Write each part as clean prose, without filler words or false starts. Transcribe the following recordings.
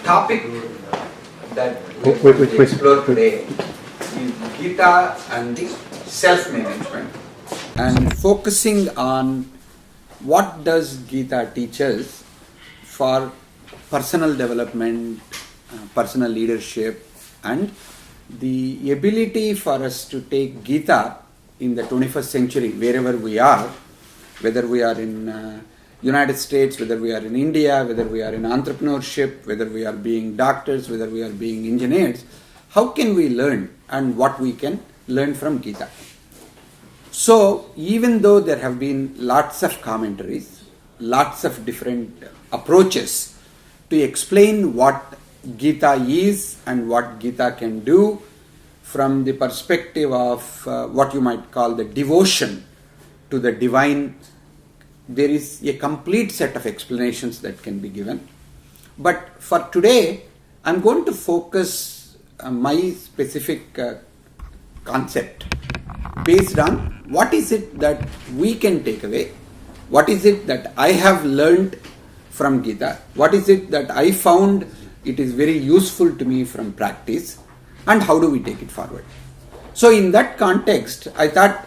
topic that we will explore today is Gita and the self-management, and focusing on what does Gita teach us for personal development, personal leadership, and the ability for us to take Gita in the 21st century wherever we are, whether we are in United States, whether we are in India, whether we are in entrepreneurship, whether we are being doctors, whether we are being engineers. How can we learn and what we can learn from Gita? So even though there have been lots of commentaries, lots of different approaches to explain what Gita is and what Gita can do from the perspective of what you might call the devotion to the divine, there is a complete set of explanations that can be given. But for today, I'm going to focus my specific concept based on what is it that we can take away, what is it that I have learned from Gita, what is it that I found it is very useful to me from practice, and how do we take it forward. So in that context, I thought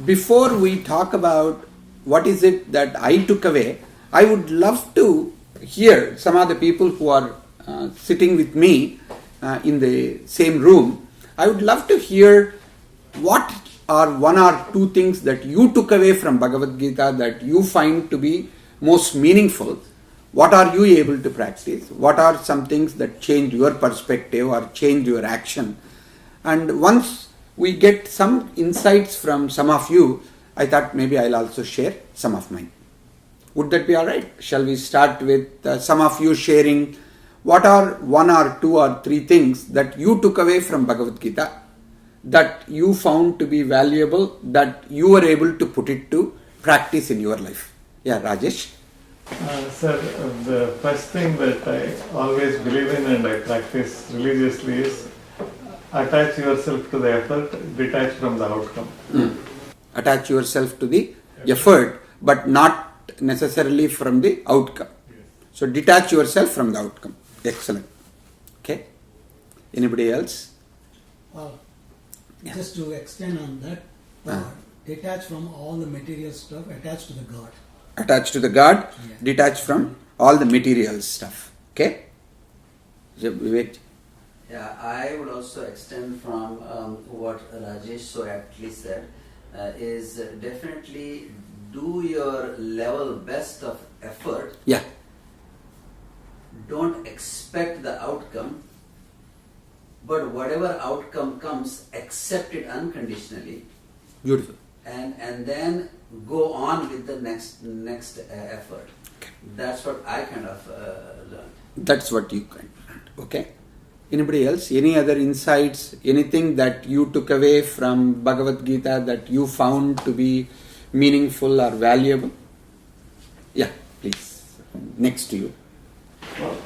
before we talk about what is it that I took away, I would love to hear some of the people who are sitting with me in the same room. I would love to hear what are one or two things that you took away from Bhagavad Gita that you find to be most meaningful. What are you able to practice? What are some things that changed your perspective or changed your action? And once we get some insights from some of you, I thought maybe I'll also share some of mine. Would that be alright? Shall we start with some of you sharing what are one or two or three things that you took away from Bhagavad Gita that you found to be valuable, that you were able to put it to practice in your life? Yeah, Rajesh? Sir, the first thing that I always believe in and I practice religiously is attach yourself to the effort, detach from the outcome. Attach yourself to the effort, but not necessarily from the outcome. So detach yourself from the outcome. Excellent. Okay. Anybody else? Just to extend on that, detach from all the material stuff, attach to the God. Attach to the God, detach from all the material stuff. Okay? Vivek? Yeah, I would also extend from what Rajesh so aptly said, is definitely do your level best of effort. Yeah. Don't expect the outcome, but whatever outcome comes, accept it unconditionally. Beautiful. And then go on with the next effort. Okay. That's what I kind of learned. That's what you kind of learned. Okay. Anybody else? Any other insights? Anything that you took away from Bhagavad Gita that you found to be meaningful or valuable? Yeah, please. Next to you. Well,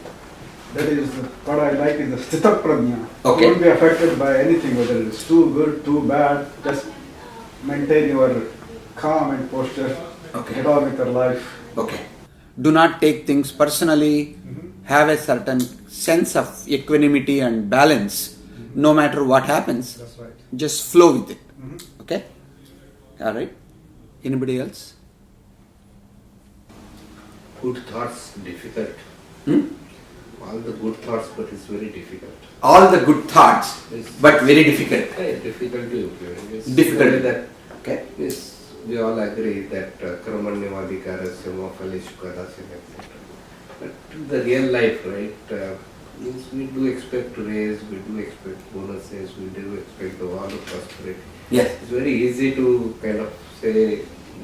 that is what I like is the sthita prajna. Okay. You won't be affected by anything, whether it's too good, too bad. Just maintain your calm and posture. Okay. Get on with your life. Okay. Do not take things personally. Have a certain sense of equanimity and balance, no matter what happens. That's right. Just flow with it. Okay? Alright. Anybody else? Good thoughts difficult. All the good thoughts, but it's very difficult. All the good thoughts, but very difficult. Difficult to implement. It's Difficult. really that. Okay. Yes, we all agree that karmanyavadhikarasya ma phaleshu kadachana, etc. But the real life, right? Means we do expect to raise, we do expect bonuses, we do expect the world of prosperity. Yes. It's very easy to kind of say,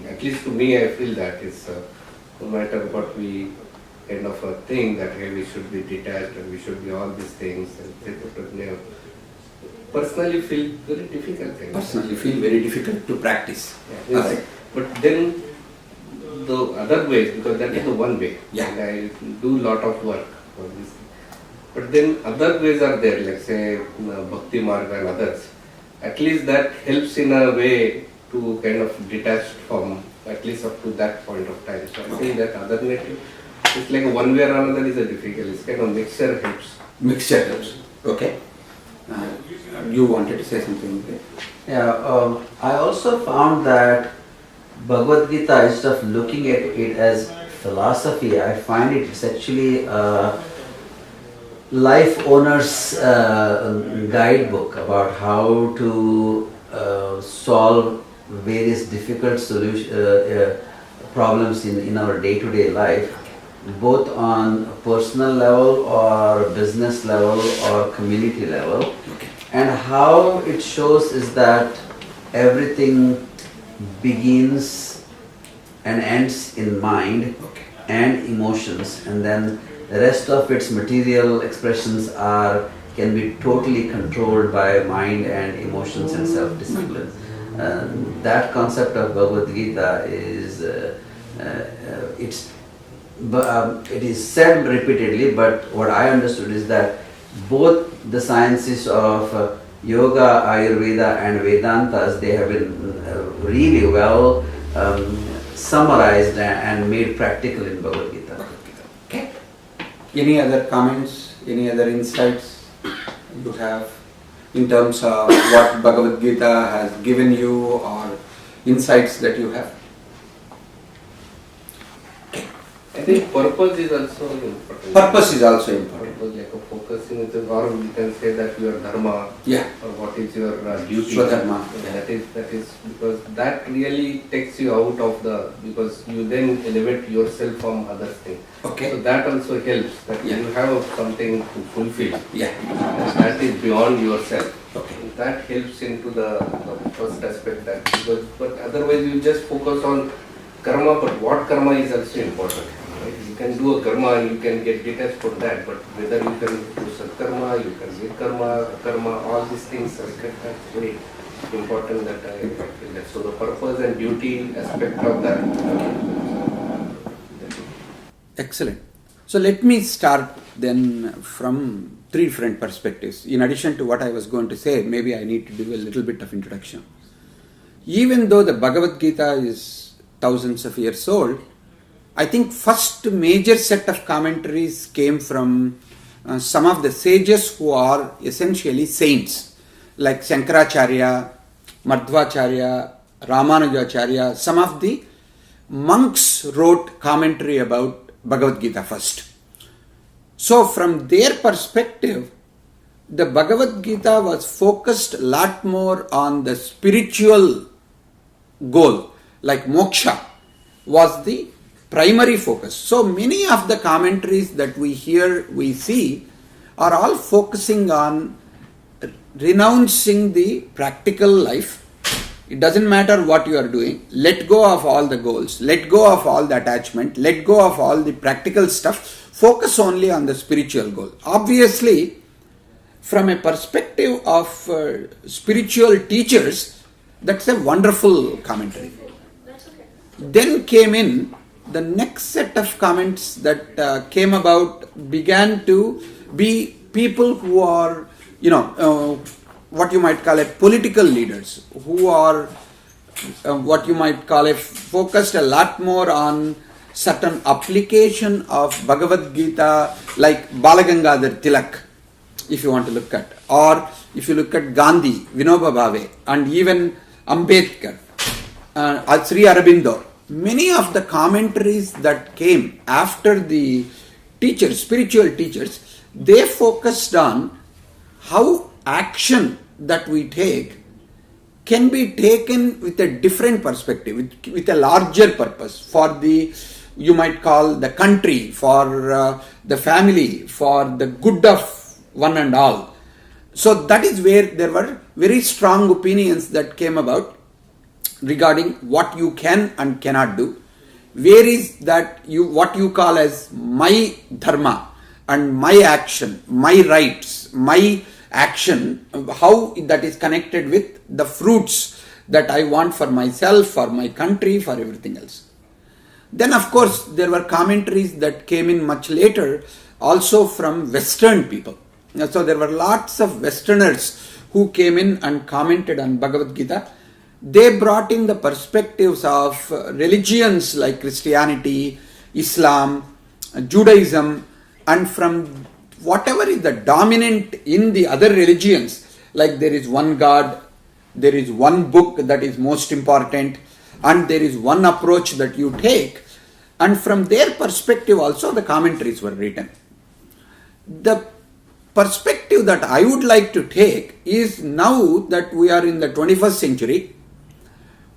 at least to me, I feel that it's no matter what we kind of a thing that hey, we should be detached and we should be all these things and personally feel very difficult things. Personally feel very difficult to practice. Yeah, yes. Alright. But then the other ways, because that is the one way, Yeah. and I do lot of work for this. But then other ways are there, like say Bhakti Marga and others. At least that helps in a way to kind of detach from at least up to that point of time. So I think that other native It's like one way or another is a difficult. It's kind of mixture helps. Mixture helps. Okay. You wanted to say something? Okay? Yeah, I also found that Bhagavad Gita, instead of looking at it as philosophy, I find it's actually a life owner's guidebook about how to solve various difficult problems in our day-to-day life, both on a personal level or business level or community level. And how it shows is that everything begins and ends in mind and emotions, and then the rest of its material expressions can be totally controlled by mind and emotions and self-discipline. That concept of Bhagavad Gita is it is said repeatedly, but what I understood is that both the sciences of yoga, Ayurveda and Vedantas, they have been really well summarized and made practical in Bhagavad Gita. Okay. Any other comments, any other insights you have in terms of what Bhagavad Gita has given you or insights that you have? I think purpose is also important. Purpose is also important. Purpose, like a focusing with or we can say that your dharma, Yeah. or what is your duty. Swadharma. Yeah. That is because that really takes you out of because you then elevate yourself from other things. Okay. So that also helps, that Yeah. you have something to fulfill. Yeah. And that is beyond yourself. Okay. That helps into the first aspect, that but otherwise you just focus on karma, but what karma is also important. Right? You can do a karma and you can get detached from that, but whether you can do satkarma, you can do karma, all these things are very important that I feel that. So the purpose and duty aspect of that. Excellent. So let me start then from three different perspectives. In addition to what I was going to say, maybe I need to do a little bit of introduction. Even though the Bhagavad Gita is thousands of years old, I think first major set of commentaries came from some of the sages who are essentially saints, like Shankaracharya, Madhvacharya, Ramanujacharya. Some of the monks wrote commentary about Bhagavad Gita first. So from their perspective, the Bhagavad Gita was focused a lot more on the spiritual goal, like moksha was the primary focus. So many of the commentaries that we hear, we see, are all focusing on renouncing the practical life. It doesn't matter what you are doing. Let go of all the goals. Let go of all the attachment. Let go of all the practical stuff. Focus only on the spiritual goal. Obviously, from a perspective of spiritual teachers, that's a wonderful commentary. Then came in the next set of comments that came about, began to be people who are, what you might call it political leaders, who are what you might call it focused a lot more on certain application of Bhagavad Gita, like Balagangadhar Tilak, if you want to look at, or if you look at Gandhi, Vinoba Bhave, and even Ambedkar, Sri Aurobindo. Many of the commentaries that came after the teachers, spiritual teachers, they focused on how action that we take can be taken with a different perspective, with a larger purpose for the, you might call the country, for the family, for the good of one and all. So that is where there were very strong opinions that came about regarding what you can and cannot do. Where is that what you call as my dharma and my action, my rights, my action, how that is connected with the fruits that I want for myself, for my country, for everything else. Then of course there were commentaries that came in much later, also from Western people. So there were lots of Westerners who came in and commented on Bhagavad Gita. They brought in the perspectives of religions like Christianity, Islam, Judaism, and from whatever is the dominant in the other religions, like there is one God, there is one book that is most important, and there is one approach that you take, and from their perspective also the commentaries were written. The perspective that I would like to take is, now that we are in the 21st century,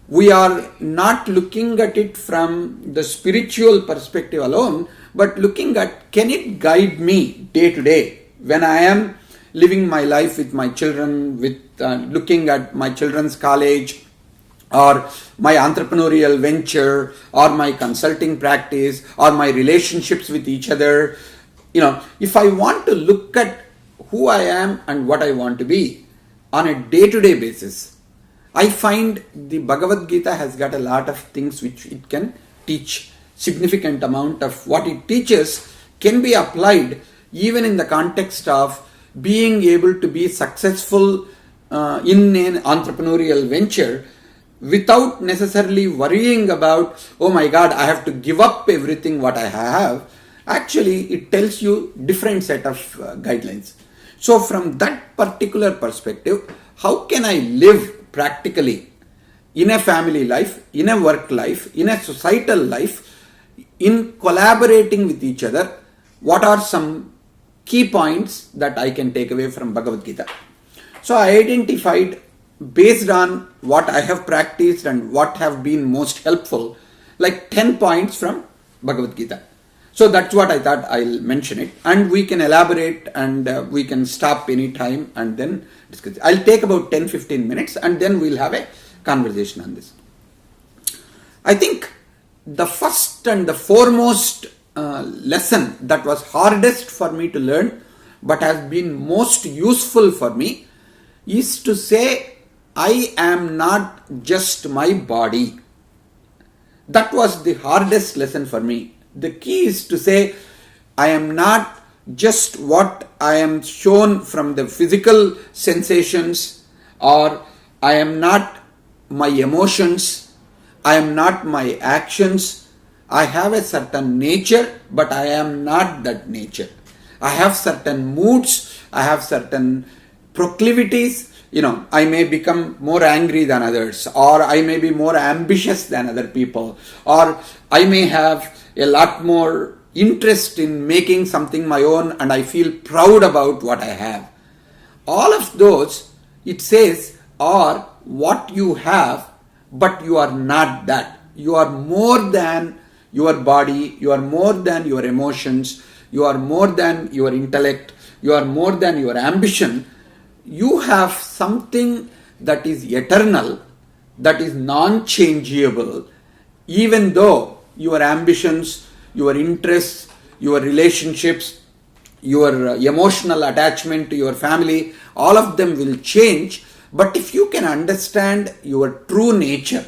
we are not looking at it from the spiritual perspective alone, but looking at, can it guide me day to day when I am living my life with my children, with looking at my children's college, or my entrepreneurial venture, or my consulting practice, or my relationships with each other. If I want to look at who I am and what I want to be on a day-to-day basis, I find the Bhagavad Gita has got a lot of things which it can teach. Significant amount of what it teaches can be applied even in the context of being able to be successful in an entrepreneurial venture without necessarily worrying about, oh my God, I have to give up everything what I have. Actually, it tells you different set of guidelines. So from that particular perspective, how can I live practically in a family life, in a work life, in a societal life, in collaborating with each other? What are some key points that I can take away from Bhagavad Gita? So I identified, based on what I have practiced and what have been most helpful, like 10 points from Bhagavad Gita. So that's what I thought I'll mention it, and we can elaborate, and we can stop any time and then discuss. I'll take about 10-15 minutes and then we'll have a conversation on this. I think the first and the foremost lesson that was hardest for me to learn but has been most useful for me is to say, I am not just my body. That was the hardest lesson for me. The key is to say, I am not just what I am shown from the physical sensations, or I am not my emotions, I am not my actions. I have a certain nature, but I am not that nature. I have certain moods, I have certain proclivities. I may become more angry than others, or I may be more ambitious than other people, or I may have a lot more interest in making something my own and I feel proud about what I have. All of those, it says, are what you have, but you are not that. You are more than your body, you are more than your emotions, you are more than your intellect, you are more than your ambition. You have something that is eternal, that is non-changeable, even though your ambitions, your interests, your relationships, your emotional attachment to your family, all of them will change. But if you can understand your true nature,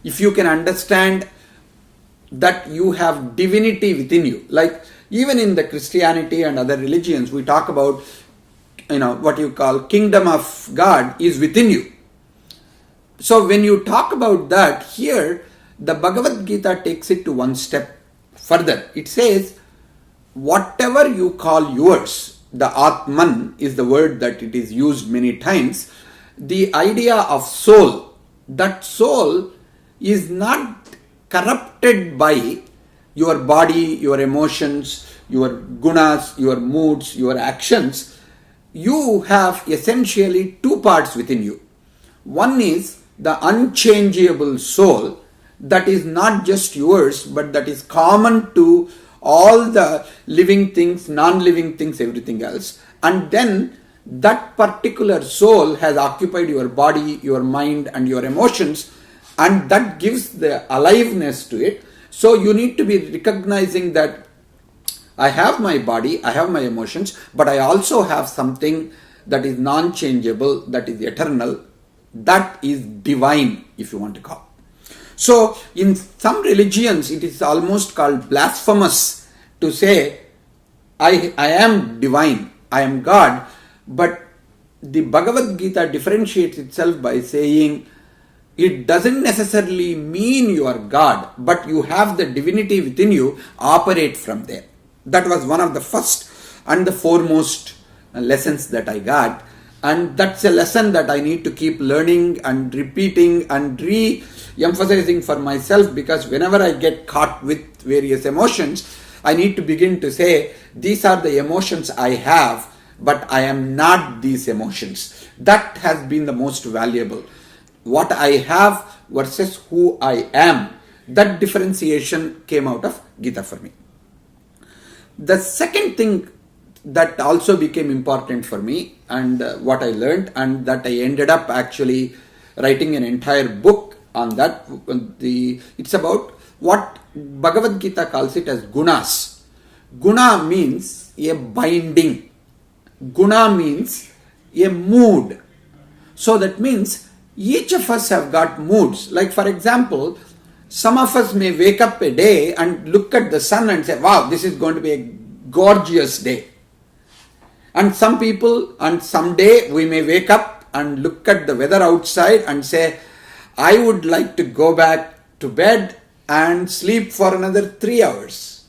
if you can understand that you have divinity within you, like even in the Christianity and other religions, we talk about what you call kingdom of God is within you. So when you talk about that, here the Bhagavad Gita takes it to one step further. It says, whatever you call yours, the Atman is the word that it is used many times, the idea of soul, that soul is not corrupted by your body, your emotions, your gunas, your moods, your actions. You have essentially two parts within you. One is the unchangeable soul that is not just yours, but that is common to all the living things, non-living things, everything else. And then that particular soul has occupied your body, your mind and your emotions, and that gives the aliveness to it. So you need to be recognizing that I have my body, I have my emotions, but I also have something that is non-changeable, that is eternal, that is divine, if you want to call. So in some religions, it is almost called blasphemous to say, I am divine, I am God. But the Bhagavad Gita differentiates itself by saying, it doesn't necessarily mean you are God, but you have the divinity within you, operate from there. That was one of the first and the foremost lessons that I got. And that's a lesson that I need to keep learning and repeating and re-emphasizing for myself, because whenever I get caught with various emotions, I need to begin to say, these are the emotions I have, but I am not these emotions. That has been the most valuable. What I have versus who I am. That differentiation came out of Gita for me. The second thing that also became important for me, and what I learned, and that I ended up actually writing an entire book on that, it's about what Bhagavad Gita calls it as Gunas. Guna means a binding. Guna means a mood. So that means each of us have got moods. Like for example, some of us may wake up a day and look at the sun and say, wow, this is going to be a gorgeous day. And some people, and someday we may wake up and look at the weather outside and say, I would like to go back to bed and sleep for another 3 hours.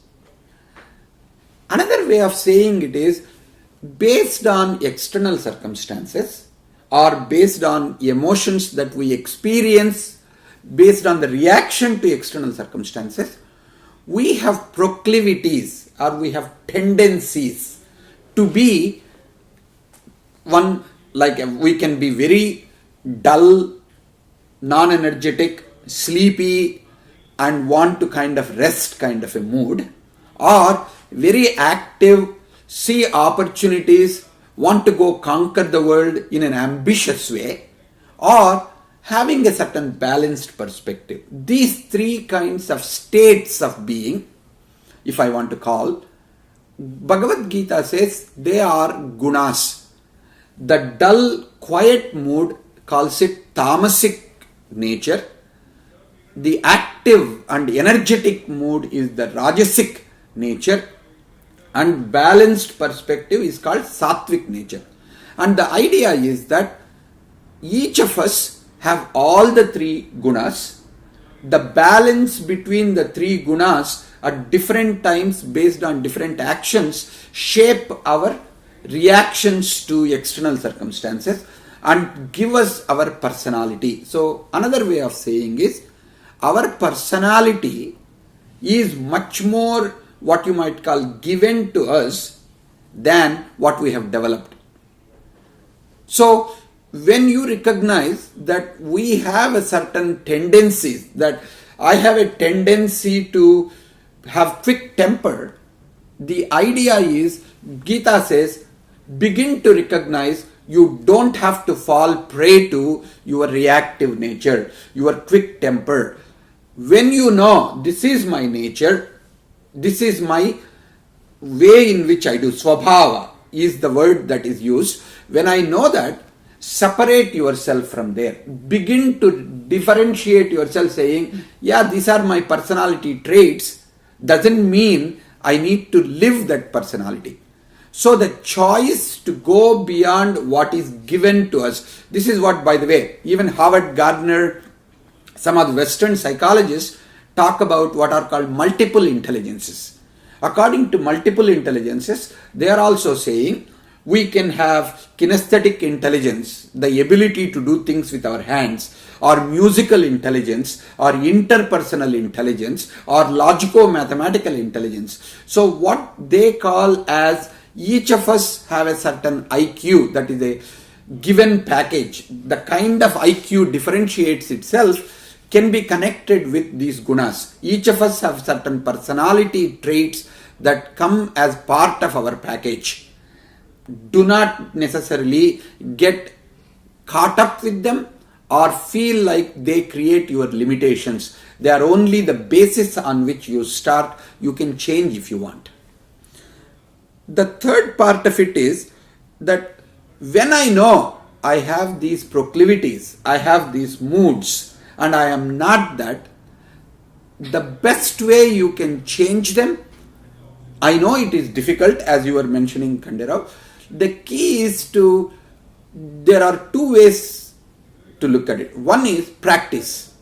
Another way of saying it is, based on external circumstances or based on emotions that we experience, based on the reaction to external circumstances, we have proclivities or we have tendencies to be one, like we can be very dull, non-energetic, sleepy and want to kind of rest kind of a mood, or very active, see opportunities, want to go conquer the world in an ambitious way, or having a certain balanced perspective. These three kinds of states of being, if I want to call, Bhagavad Gita says they are gunas. The dull, quiet mood calls it tamasic nature. The active and energetic mood is the rajasic nature. And balanced perspective is called sattvic nature. And the idea is that each of us have all the three gunas. The balance between the three gunas at different times based on different actions shape our reactions to external circumstances and give us our personality. So another way of saying is, our personality is much more what you might call given to us than what we have developed. So when you recognize that we have a certain tendencies, that I have a tendency to have quick temper, the idea is, Gita says, begin to recognize you don't have to fall prey to your reactive nature, your quick temper. When you know this is my nature, this is my way in which I do, swabhava is the word that is used. When I know that, separate yourself from there. Begin to differentiate yourself saying, yeah, these are my personality traits. Doesn't mean I need to live that personality. So the choice to go beyond what is given to us. This is what, by the way, even Howard Gardner, some of the Western psychologists talk about what are called multiple intelligences. According to multiple intelligences, they are also saying we can have kinesthetic intelligence, the ability to do things with our hands, or musical intelligence, or interpersonal intelligence, or logico-mathematical intelligence. So what they call as each of us have a certain IQ, that is a given package. The kind of IQ differentiates itself can be connected with these gunas. Each of us have certain personality traits that come as part of our package. Do not necessarily get caught up with them or feel like they create your limitations. They are only the basis on which you start. You can change if you want. The third part of it is that when I know I have these proclivities, I have these moods, and I am not that, the best way you can change them, I know it is difficult, as you were mentioning, Khanderao. The key is there are two ways to look at it. One is practice.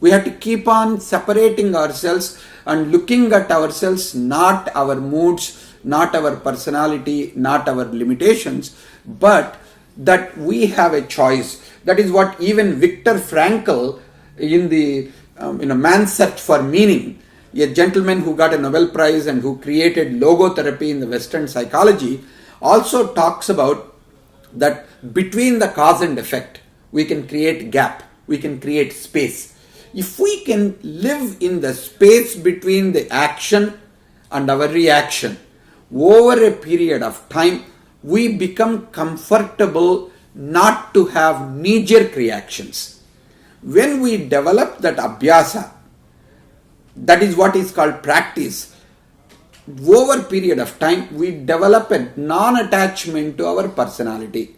We have to keep on separating ourselves and looking at ourselves, not our moods, not our personality, not our limitations, but that we have a choice. That is what even Viktor Frankl in the Man's Search for Meaning, a gentleman who got a Nobel Prize and who created logotherapy in the Western psychology, also talks about that between the cause and effect, we can create gap, we can create space. If we can live in the space between the action and our reaction over a period of time, we become comfortable not to have knee-jerk reactions. When we develop that abhyasa, that is what is called practice, over a period of time, we develop a non-attachment to our personality.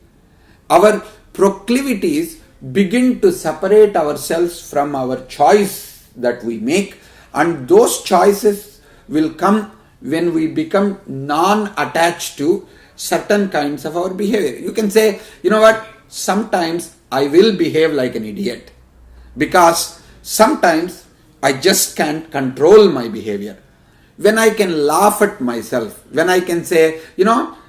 Our proclivities begin to separate ourselves from our choice that we make, and those choices will come when we become non-attached to certain kinds of our behavior. You can say, you know what, sometimes I will behave like an idiot because sometimes I just can't control my behavior. When I can laugh at myself, when I can say,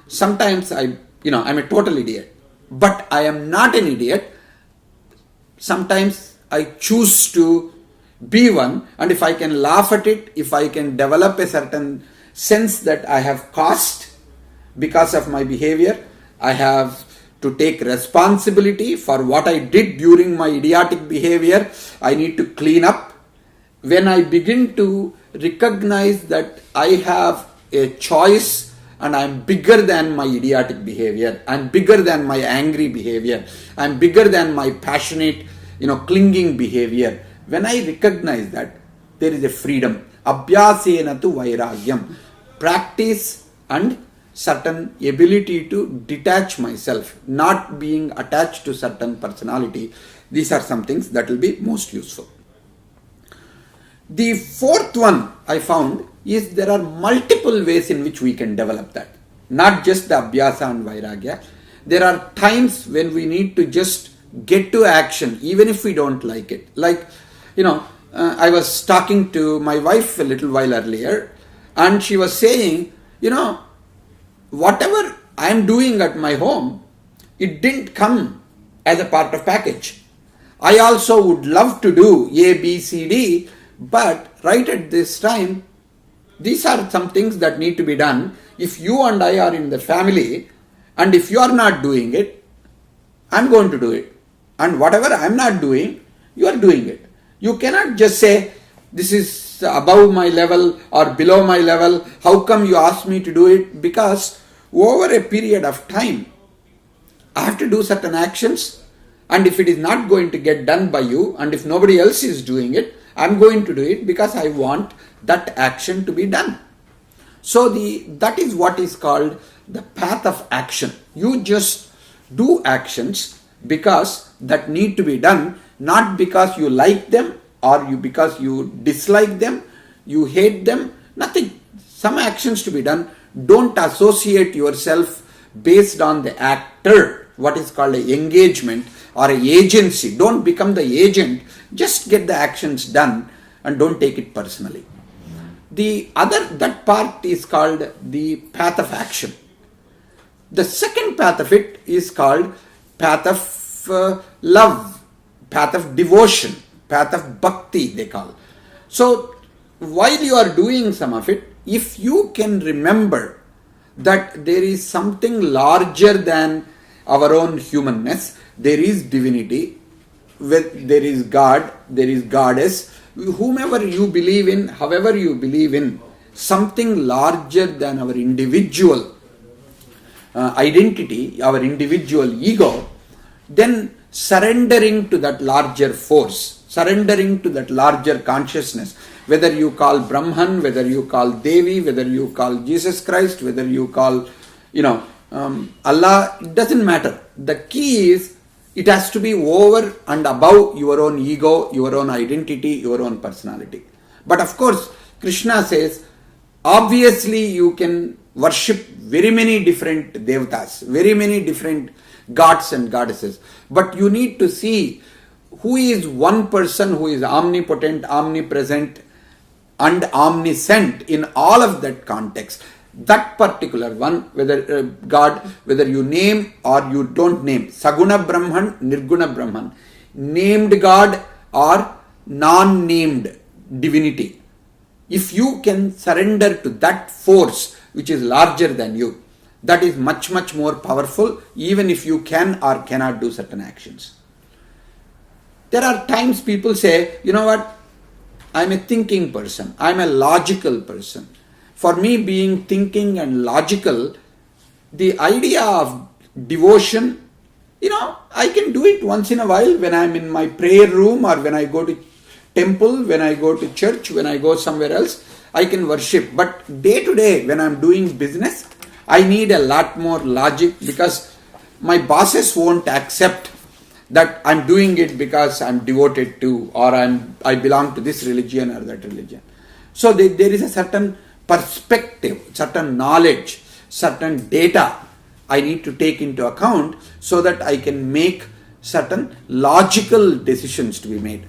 sometimes I'm a total idiot, but I am not an idiot. Sometimes I choose to be one, and if I can laugh at it, if I can develop a certain sense that I have cost because of my behavior, I have to take responsibility for what I did during my idiotic behavior, I need to clean up. When I begin to recognize that I have a choice and I am bigger than my idiotic behavior, I am bigger than my angry behavior, I am bigger than my passionate, clinging behavior. When I recognize that, there is a freedom. Abhyasena tu vairagyam. Practice and certain ability to detach myself, not being attached to certain personality. These are some things that will be most useful. The fourth one I found is there are multiple ways in which we can develop that. Not just the abhyasa and vairagya. There are times when we need to just get to action even if we don't like it. Like, I was talking to my wife a little while earlier and she was saying, whatever I am doing at my home, it didn't come as a part of package. I also would love to do A, B, C, D, but right at this time, these are some things that need to be done. If you and I are in the family, and if you are not doing it, I'm going to do it. And whatever I'm not doing, you are doing it. You cannot just say, this is above my level or below my level. How come you asked me to do it? Because over a period of time, I have to do certain actions. And if it is not going to get done by you, and if nobody else is doing it, I'm going to do it because I want that action to be done. So that is what is called the path of action. You just do actions because that need to be done, not because you like them or because you dislike them, you hate them, nothing. Some actions to be done. Don't associate yourself based on the actor, what is called an engagement or an agency. Don't become the agent. Just get the actions done and don't take it personally. That part is called the path of action. The second path of it is called path of love, path of devotion, path of bhakti they call. So while you are doing some of it, if you can remember that there is something larger than our own humanness, there is divinity, there is God, there is goddess, whomever you believe in, however you believe in, something larger than our individual identity, our individual ego, then surrendering to that larger force, surrendering to that larger consciousness, whether you call Brahman, whether you call Devi, whether you call Jesus Christ, whether you call, Allah, it doesn't matter. The key is, it has to be over and above your own ego, your own identity, your own personality. But of course, Krishna says, obviously you can worship very many different devatas, very many different gods and goddesses. But you need to see who is one person who is omnipotent, omnipresent, and omniscient in all of that context. That particular one, whether God, whether you name or you don't name, Saguna Brahman, Nirguna Brahman, named God or non-named divinity. If you can surrender to that force which is larger than you, that is much, much more powerful, even if you can or cannot do certain actions. There are times people say, you know what, I'm a thinking person, I'm a logical person. For me, being thinking and logical, the idea of devotion, I can do it once in a while when I'm in my prayer room or when I go to temple, when I go to church, when I go somewhere else, I can worship. But day to day, when I'm doing business, I need a lot more logic, because my bosses won't accept that I'm doing it because I'm devoted to, or I belong to this religion or that religion. So there is a certain perspective, certain knowledge, certain data I need to take into account so that I can make certain logical decisions to be made.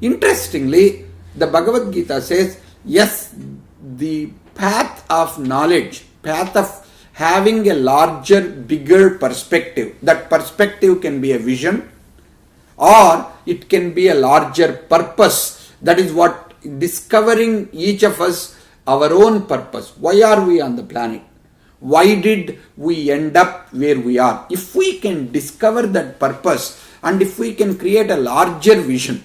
Interestingly, the Bhagavad Gita says, yes, the path of knowledge, path of having a larger, bigger perspective, that perspective can be a vision or it can be a larger purpose. That is what discovering each of us our own purpose. Why are we on the planet? Why did we end up where we are? If we can discover that purpose and if we can create a larger vision,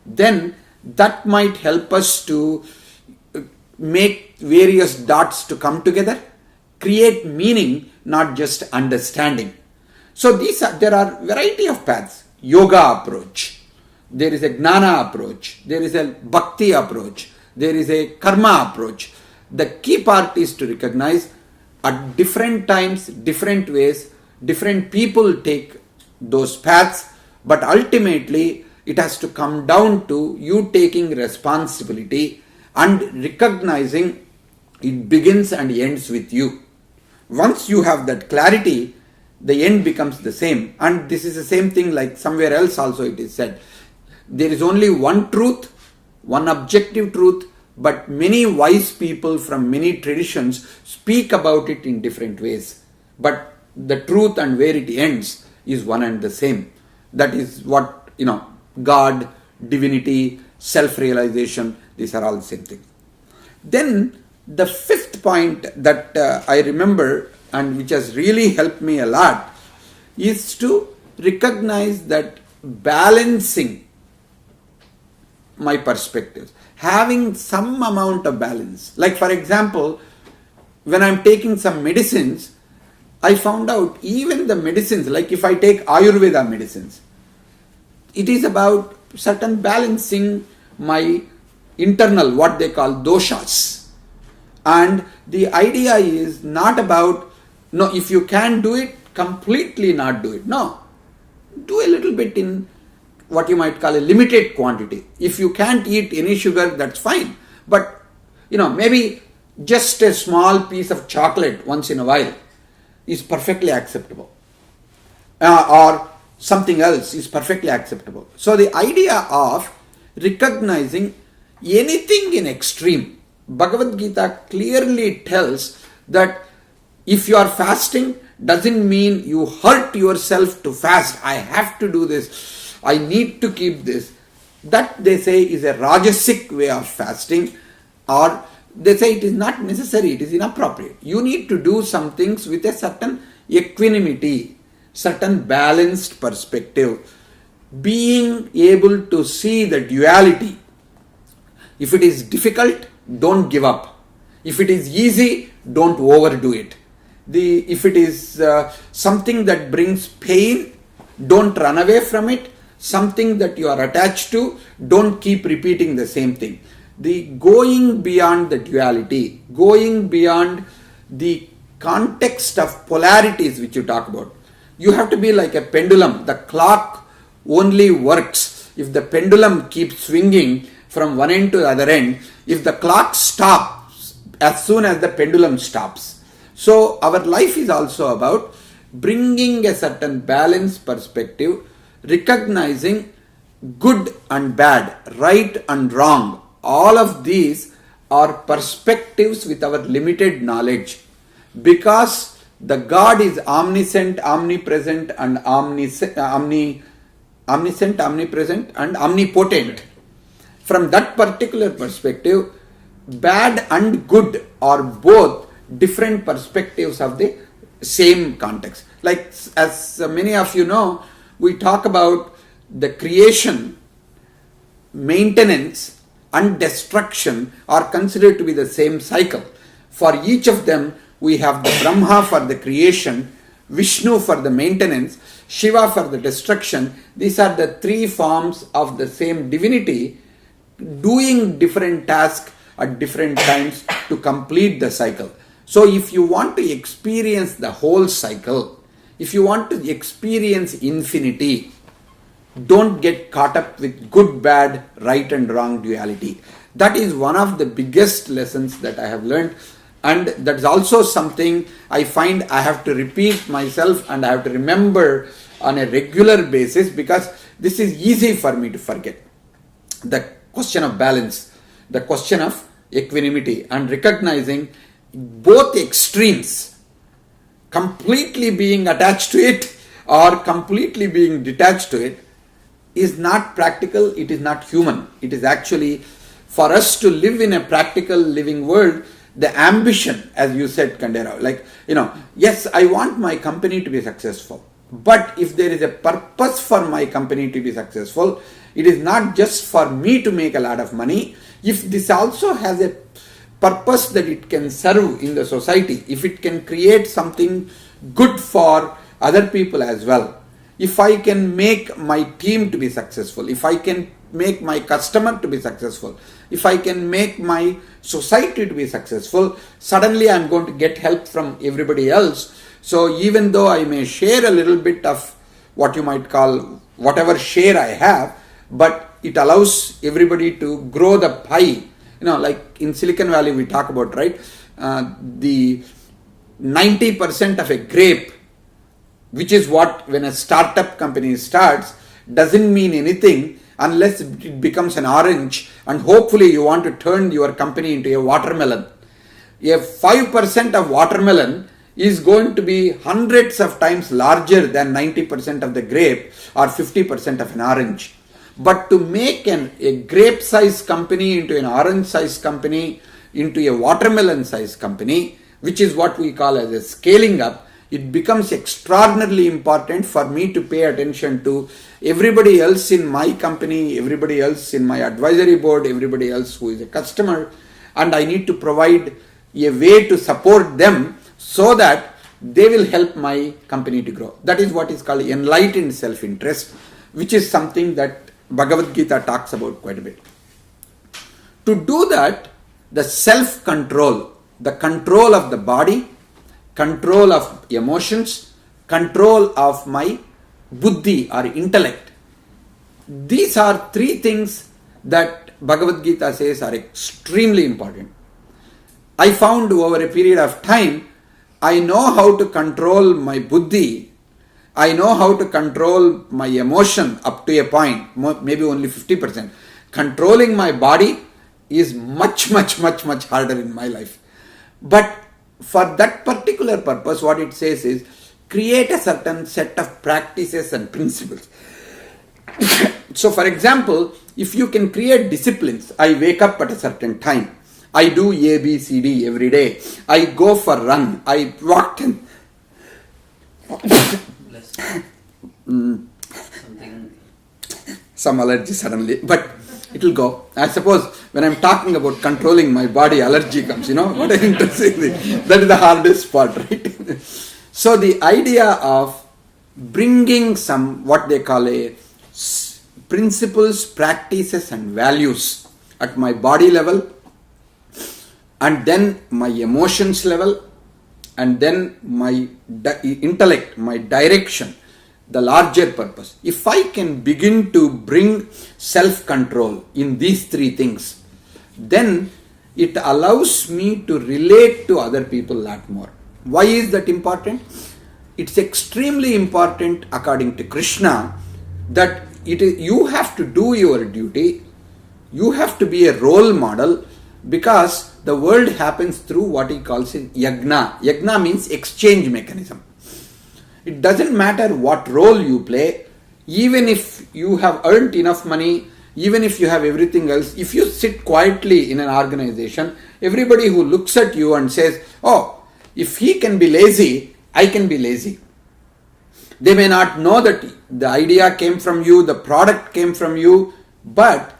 then that might help us to make various dots to come together, create meaning, not just understanding. So there are variety of paths. Yoga approach, there is a jnana approach, there is a bhakti approach, there is a karma approach. The key part is to recognize at different times, different ways, different people take those paths, but ultimately it has to come down to you taking responsibility and recognizing it begins and ends with you. Once you have that clarity, the end becomes the same. And this is the same thing like somewhere else also it is said. There is only one truth, one objective truth, but many wise people from many traditions speak about it in different ways. But the truth and where it ends is one and the same. That is what, God, divinity, self-realization, these are all the same thing. Then the fifth point that I remember and which has really helped me a lot is to recognize that balancing my perspectives, having some amount of balance. Like for example, when I'm taking some medicines, I found out even the medicines, like if I take Ayurveda medicines, it is about certain balancing my internal, what they call doshas. And the idea is not about, no, if you can do it, completely not do it. No, do a little bit in what you might call a limited quantity. If you can't eat any sugar, that's fine. But, maybe just a small piece of chocolate once in a while is perfectly acceptable. Or something else is perfectly acceptable. So the idea of recognizing anything in extreme, Bhagavad Gita clearly tells that if you are fasting, doesn't mean you hurt yourself to fast. I have to do this. I need to keep this. That they say is a Rajasic way of fasting, or they say it is not necessary, it is inappropriate. You need to do some things with a certain equanimity, certain balanced perspective, being able to see the duality. If it is difficult, don't give up. If it is easy, don't overdo it. If it is something that brings pain, don't run away from it. Something that you are attached to, don't keep repeating the same thing. The going beyond the duality, going beyond the context of polarities which you talk about. You have to be like a pendulum. The clock only works if the pendulum keeps swinging from one end to the other end. If the clock stops as soon as the pendulum stops. So our life is also about bringing a certain balanced perspective, recognizing good and bad, right and wrong, all of these are perspectives with our limited knowledge. Because the God is omniscient, omnipresent, and omniscient, omnipresent, and omnipotent. From that particular perspective, bad and good are both different perspectives of the same context. Like, as many of you know, we talk about the creation, maintenance, and destruction are considered to be the same cycle. For each of them, we have the Brahma for the creation, Vishnu for the maintenance, Shiva for the destruction. These are the three forms of the same divinity doing different tasks at different times to complete the cycle. So if you want to experience the whole cycle, if you want to experience infinity, don't get caught up with good, bad, right and wrong duality. That is one of the biggest lessons that I have learned, and that's also something I find I have to repeat myself and I have to remember on a regular basis, because this is easy for me to forget. The question of balance, the question of equanimity, and recognizing both extremes, completely being attached to it or completely being detached to it, is not practical, it is not human. It is actually, for us to live in a practical living world, the ambition, as you said, Kandera, like, yes, I want my company to be successful. But if there is a purpose for my company to be successful, it is not just for me to make a lot of money. If this also has a purpose that it can serve in the society, if it can create something good for other people as well, if I can make my team to be successful, if I can make my customer to be successful, if I can make my society to be successful, suddenly I am going to get help from everybody else. So even though I may share a little bit of what you might call whatever share I have, but it allows everybody to grow the pie. Like in Silicon Valley we talk about, right? The 90% of a grape, which is what when a startup company starts, doesn't mean anything unless it becomes an orange, and hopefully you want to turn your company into a watermelon. A 5% of watermelon is going to be hundreds of times larger than 90% of the grape or 50% of an orange. But to make a grape-sized company into an orange-sized company, into a watermelon-sized company, which is what we call as a scaling up, it becomes extraordinarily important for me to pay attention to everybody else in my company, everybody else in my advisory board, everybody else who is a customer, and I need to provide a way to support them so that they will help my company to grow. That is what is called enlightened self-interest, which is something that Bhagavad Gita talks about quite a bit. To do that, the self-control, the control of the body, control of emotions, control of my buddhi or intellect. These are three things that Bhagavad Gita says are extremely important. I found over a period of time, I know how to control my buddhi, I know how to control my emotion up to a point, maybe only 50%. Controlling my body is much harder in my life. But for that particular purpose, what it says is, create a certain set of practices and principles. So for example, if you can create disciplines, I wake up at a certain time, I do A, B, C, D every day, I go for run, I walk and some allergy suddenly, but it will go. I suppose when I'm talking about controlling my body, allergy comes, what an interesting thing. That is the hardest part, right? So the idea of bringing some, what they call a principles, practices and values at my body level, and then my emotions level, and then my intellect, my direction, the larger purpose. If I can begin to bring self-control in these three things, then it allows me to relate to other people a lot more. Why is that important? It's extremely important, according to Krishna, that you have to do your duty. You have to be a role model, because the world happens through what he calls in yagna. Yagna means exchange mechanism. It doesn't matter what role you play, even if you have earned enough money, even if you have everything else, if you sit quietly in an organization, everybody who looks at you and says, oh, if he can be lazy, I can be lazy. They may not know that the idea came from you, the product came from you, but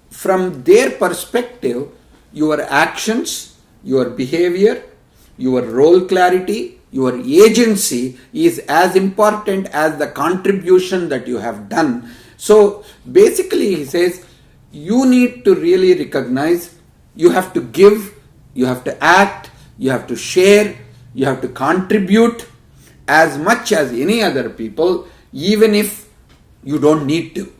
from their perspective, your actions, your behavior, your role clarity, your agency is as important as the contribution that you have done. So basically he says, you need to really recognize, you have to give, you have to act, you have to share, you have to contribute as much as any other people, even if you don't need to.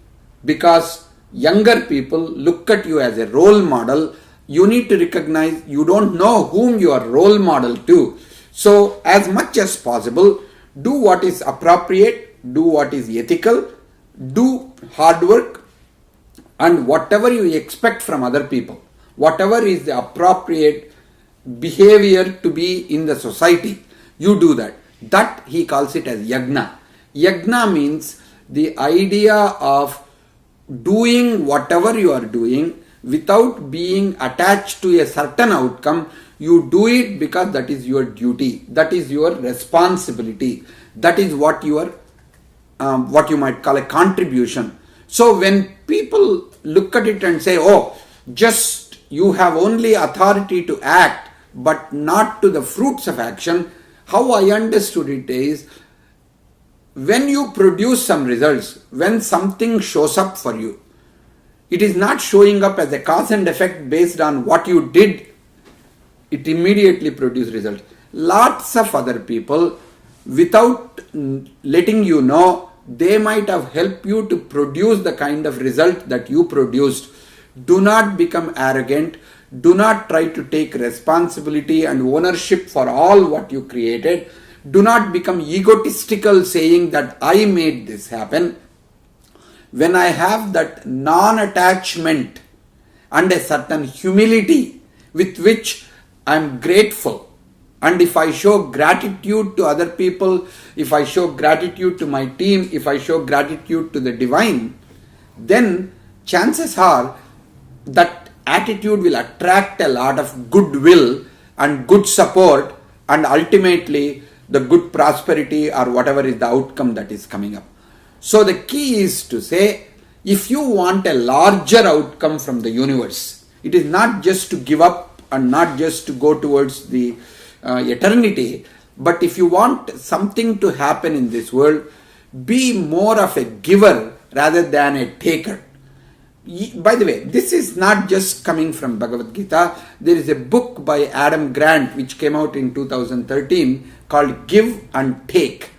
Because younger people look at you as a role model. You need to recognize you don't know whom you are role model to. So as much as possible, do what is appropriate, do what is ethical, do hard work, and whatever you expect from other people, whatever is the appropriate behavior to be in the society, you do that. That he calls it as yagna. Yagna means the idea of doing whatever you are doing without being attached to a certain outcome. You do it because that is your duty, that is your responsibility, that is what your what you might call a contribution. So when people look at it and say, oh, just you have only authority to act but not to the fruits of action, how I understood it is, when you produce some results, when something shows up for you, it is not showing up as a cause and effect based on what you did, it immediately produces results. Lots of other people, without letting you know, they might have helped you to produce the kind of result that you produced. Do not become arrogant. Do not try to take responsibility and ownership for all what you created. Do not become egotistical saying that I made this happen. When I have that non-attachment and a certain humility with which I am grateful, and if I show gratitude to other people, if I show gratitude to my team, if I show gratitude to the divine, then chances are that attitude will attract a lot of goodwill and good support, and ultimately the good prosperity or whatever is the outcome that is coming up. So the key is to say, if you want a larger outcome from the universe, it is not just to give up and not just to go towards the eternity, but if you want something to happen in this world, be more of a giver rather than a taker. By the way, this is not just coming from Bhagavad Gita. There is a book by Adam Grant which came out in 2013 called Give and Take.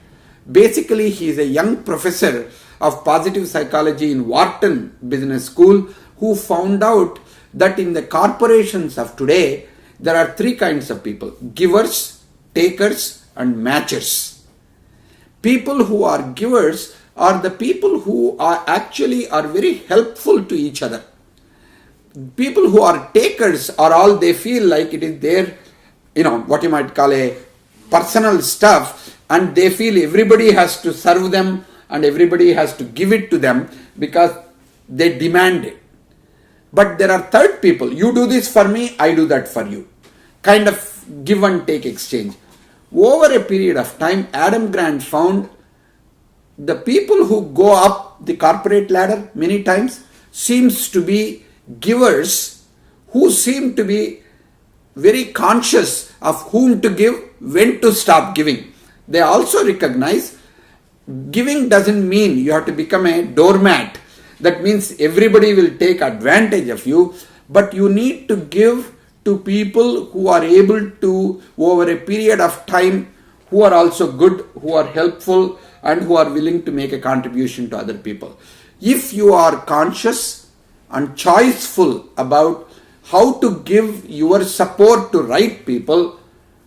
Basically, he is a young professor of positive psychology in Wharton Business School who found out that in the corporations of today, there are three kinds of people: givers, takers, and matchers. People who are givers are the people who are very helpful to each other. People who are takers are all they feel like it is their, what you might call a personal stuff, and they feel everybody has to serve them and everybody has to give it to them because they demand it. But there are third people. You do this for me, I do that for you. Kind of give and take exchange. Over a period of time, Adam Grant found the people who go up the corporate ladder many times seems to be givers who seem to be very conscious of whom to give, when to stop giving. They also recognize giving doesn't mean you have to become a doormat. That means everybody will take advantage of you, but you need to give to people who are able to, over a period of time, who are also good, who are helpful, and who are willing to make a contribution to other people. If you are conscious and choiceful about how to give your support to right people,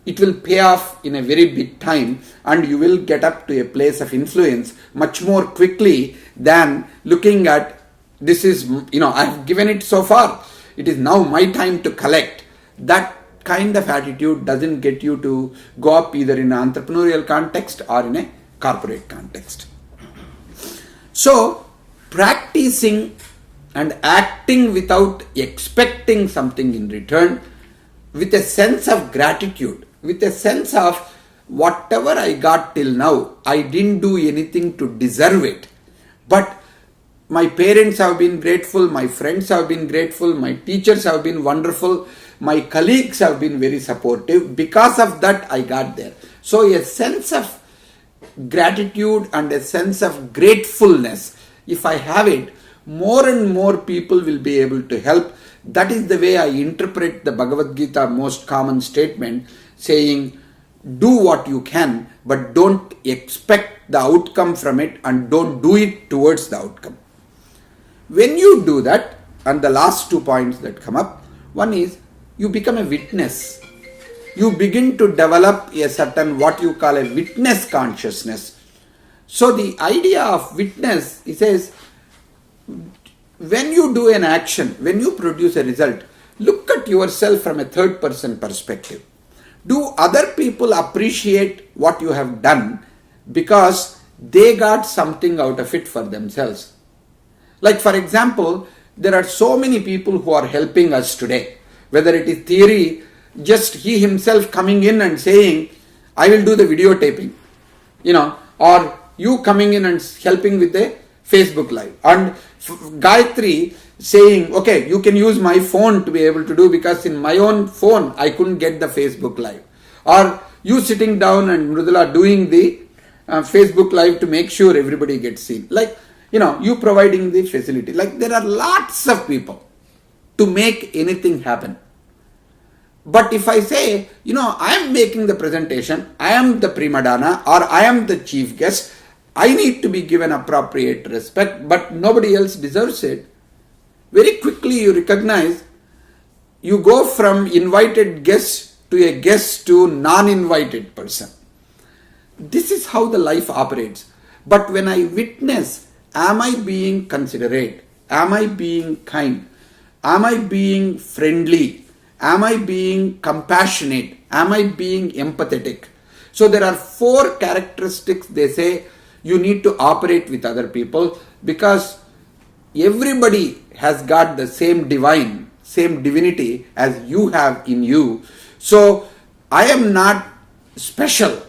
it will pay off in a very big time, and you will get up to a place of influence much more quickly than looking at, this is, I have given it so far, it is now my time to collect. That kind of attitude doesn't get you to go up either in an entrepreneurial context or in a corporate context. So, practicing and acting without expecting something in return, with a sense of gratitude, with a sense of whatever I got till now, I didn't do anything to deserve it. But my parents have been grateful, my friends have been grateful, my teachers have been wonderful, my colleagues have been very supportive. Because of that, I got there. So a sense of gratitude and a sense of gratefulness, if I have it, more and more people will be able to help. That is the way I interpret the Bhagavad Gita most common statement, saying, do what you can, but don't expect the outcome from it, and don't do it towards the outcome. When you do that, and the last 2 points that come up, one is you become a witness. You begin to develop a certain, what you call a witness consciousness. So the idea of witness, he says, when you do an action, when you produce a result, look at yourself from a third person perspective. Do other people appreciate what you have done because they got something out of it for themselves? Like, for example, there are so many people who are helping us today. Whether it is theory, just he himself coming in and saying, I will do the videotaping, or you coming in and helping with the Facebook Live, and Gayatri saying, okay, you can use my phone to be able to do, because in my own phone I couldn't get the Facebook Live, or you sitting down and Mrudula doing the Facebook Live to make sure everybody gets seen, like, you providing the facility. Like, there are lots of people to make anything happen. But if I say, I am making the presentation, I am the prima donna, or I am the chief guest, I need to be given appropriate respect, but nobody else deserves it. Very quickly you recognize, you go from invited guest to a guest to non-invited person. This is how the life operates. But when I witness, am I being considerate? Am I being kind? Am I being friendly? Am I being compassionate? Am I being empathetic? So there are 4 characteristics they say you need to operate with other people, because everybody has got the same divine, same divinity as you have in you. So I am not special.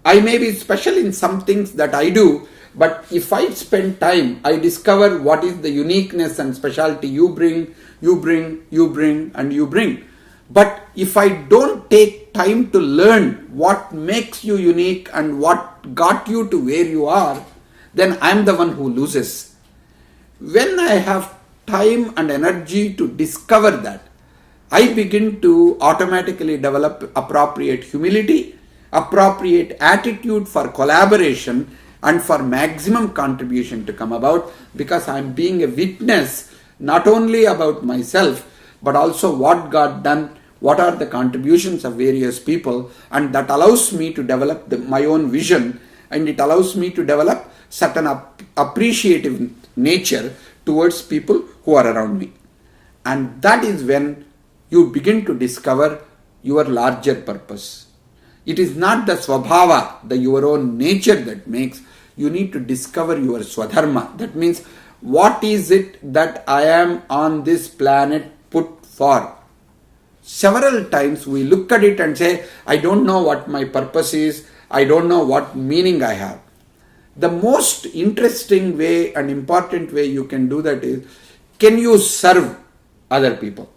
I may be special in some things that I do, but if I spend time, I discover what is the uniqueness and specialty you bring, and you bring. But if I don't take time to learn what makes you unique and what got you to where you are, then I am the one who loses. When I have time and energy to discover that, I begin to automatically develop appropriate humility, appropriate attitude for collaboration, and for maximum contribution to come about, because I am being a witness not only about myself, but also what got done, what are the contributions of various people, and that allows me to develop my own vision, and it allows me to develop certain appreciative nature towards people who are around me. And that is when you begin to discover your larger purpose. It is not the swabhava, your own nature that makes. You need to discover your swadharma. That means, what is it that I am on this planet put for? Several times we look at it and say, I don't know what my purpose is, I don't know what meaning I have. The most interesting way and important way you can do that is, can you serve other people?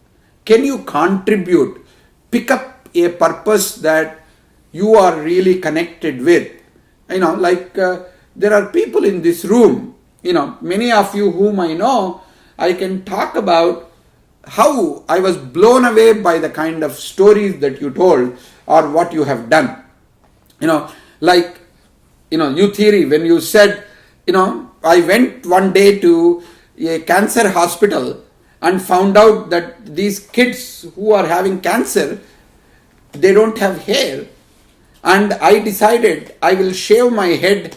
Can you contribute? Pick up a purpose that you are really connected with. There are people in this room, many of you whom I know, I can talk about how I was blown away by the kind of stories that you told or what you have done. You theory, when you said, I went one day to a cancer hospital and found out that these kids who are having cancer, they don't have hair, and I decided I will shave my head,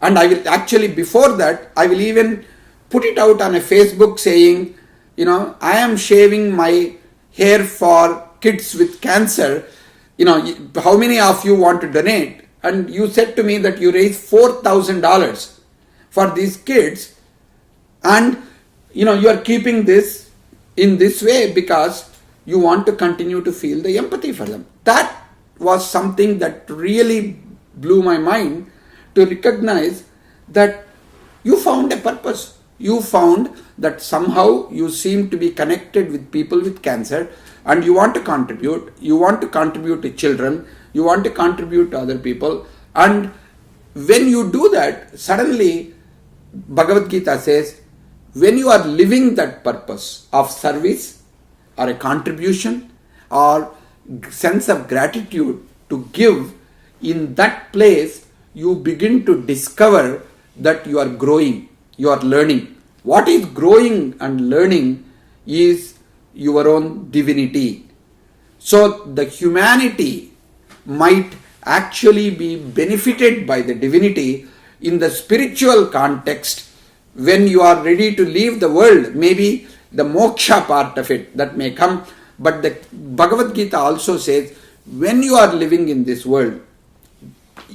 and I will actually, before that, I will even put it out on a Facebook saying, I am shaving my hair for kids with cancer. How many of you want to donate? And you said to me that you raised $4,000 for these kids, and you are keeping this in this way because you want to continue to feel the empathy for them. That was something that really blew my mind, to recognize that you found a purpose. You found that somehow you seem to be connected with people with cancer, and you want to contribute. You want to contribute to children. You want to contribute to other people. And when you do that, suddenly Bhagavad Gita says, when you are living that purpose of service or a contribution or sense of gratitude to give, in that place you begin to discover that you are growing, you are learning. What is growing and learning is your own divinity. So the humanity might actually be benefited by the divinity in the spiritual context. When you are ready to leave the world, maybe the moksha part of it that may come, but the Bhagavad Gita also says, when you are living in this world,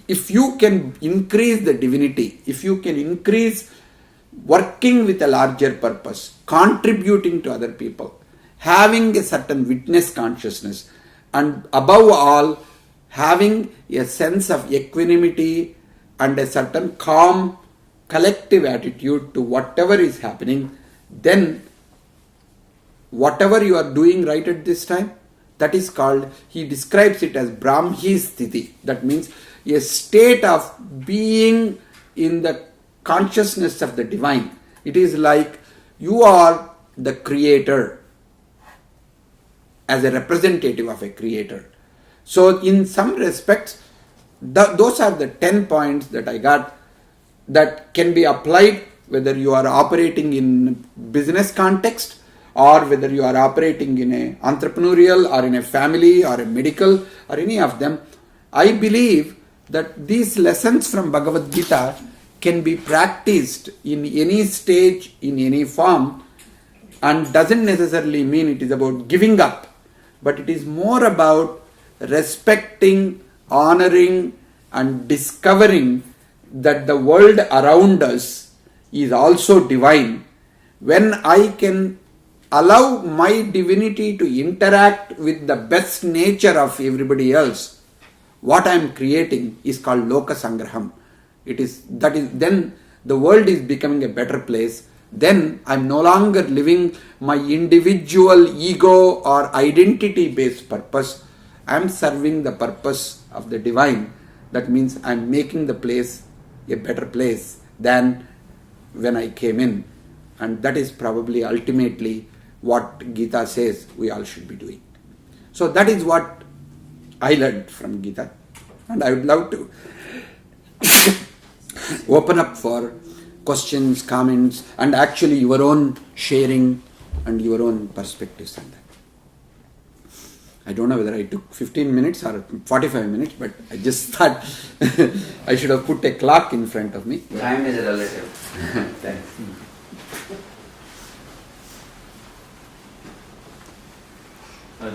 if you can increase the divinity, if you can increase working with a larger purpose, contributing to other people, having a certain witness consciousness, and above all, having a sense of equanimity and a certain calm, collective attitude to whatever is happening, then whatever you are doing right at this time, that is called, he describes it as Brahmi Sthiti. That means a state of being in the consciousness of the divine. It is like you are the creator as a representative of a creator. So in some respects, those are the 10 points that I got that can be applied whether you are operating in business context or whether you are operating in a entrepreneurial or in a family or a medical or any of them. I believe that these lessons from Bhagavad Gita can be practiced in any stage, in any form, and doesn't necessarily mean it is about giving up, but it is more about respecting, honoring, and discovering that the world around us is also divine. When I can allow my divinity to interact with the best nature of everybody else, what I am creating is called Loka Sangraham. Then the world is becoming a better place. Then I am no longer living my individual ego or identity based purpose. I am serving the purpose of the divine. That means I am making the place a better place than when I came in. And that is probably ultimately what Gita says we all should be doing. So that is what I learned from Gita. And I would love to open up for questions, comments, and actually your own sharing and your own perspectives on that. I don't know whether I took 15 minutes or 45 minutes, but I just thought I should have put a clock in front of me. Time is relative. Thanks.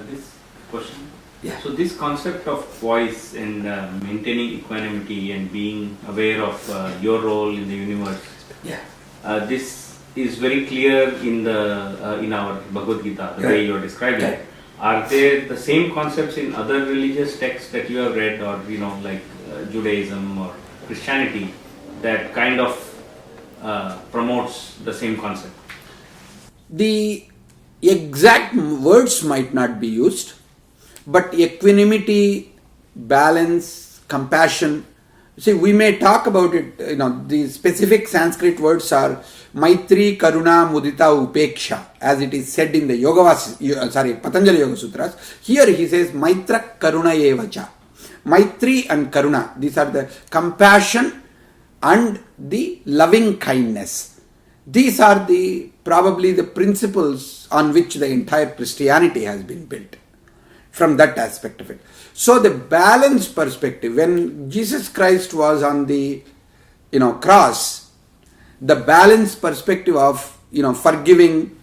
This question. Yeah. So this concept of voice and maintaining equanimity and being aware of your role in the universe. Yeah. This is very clear in the in our Bhagavad Gita, the way you are describing it. Are there the same concepts in other religious texts that you have read, or like Judaism or Christianity, that kind of promotes the same concept? The exact words might not be used, but equanimity, balance, compassion. See, we may talk about it, the specific Sanskrit words are Maitri, Karuna, Mudita, Upeksha, as it is said in the Patanjali Yoga Sutras. Here he says Maitra, Karuna, Evacha. Maitri and Karuna, these are the compassion and the loving kindness. These are probably the principles on which the entire Christianity has been built. from that aspect of it. So the balanced perspective, when Jesus Christ was on the cross, the balanced perspective of forgiving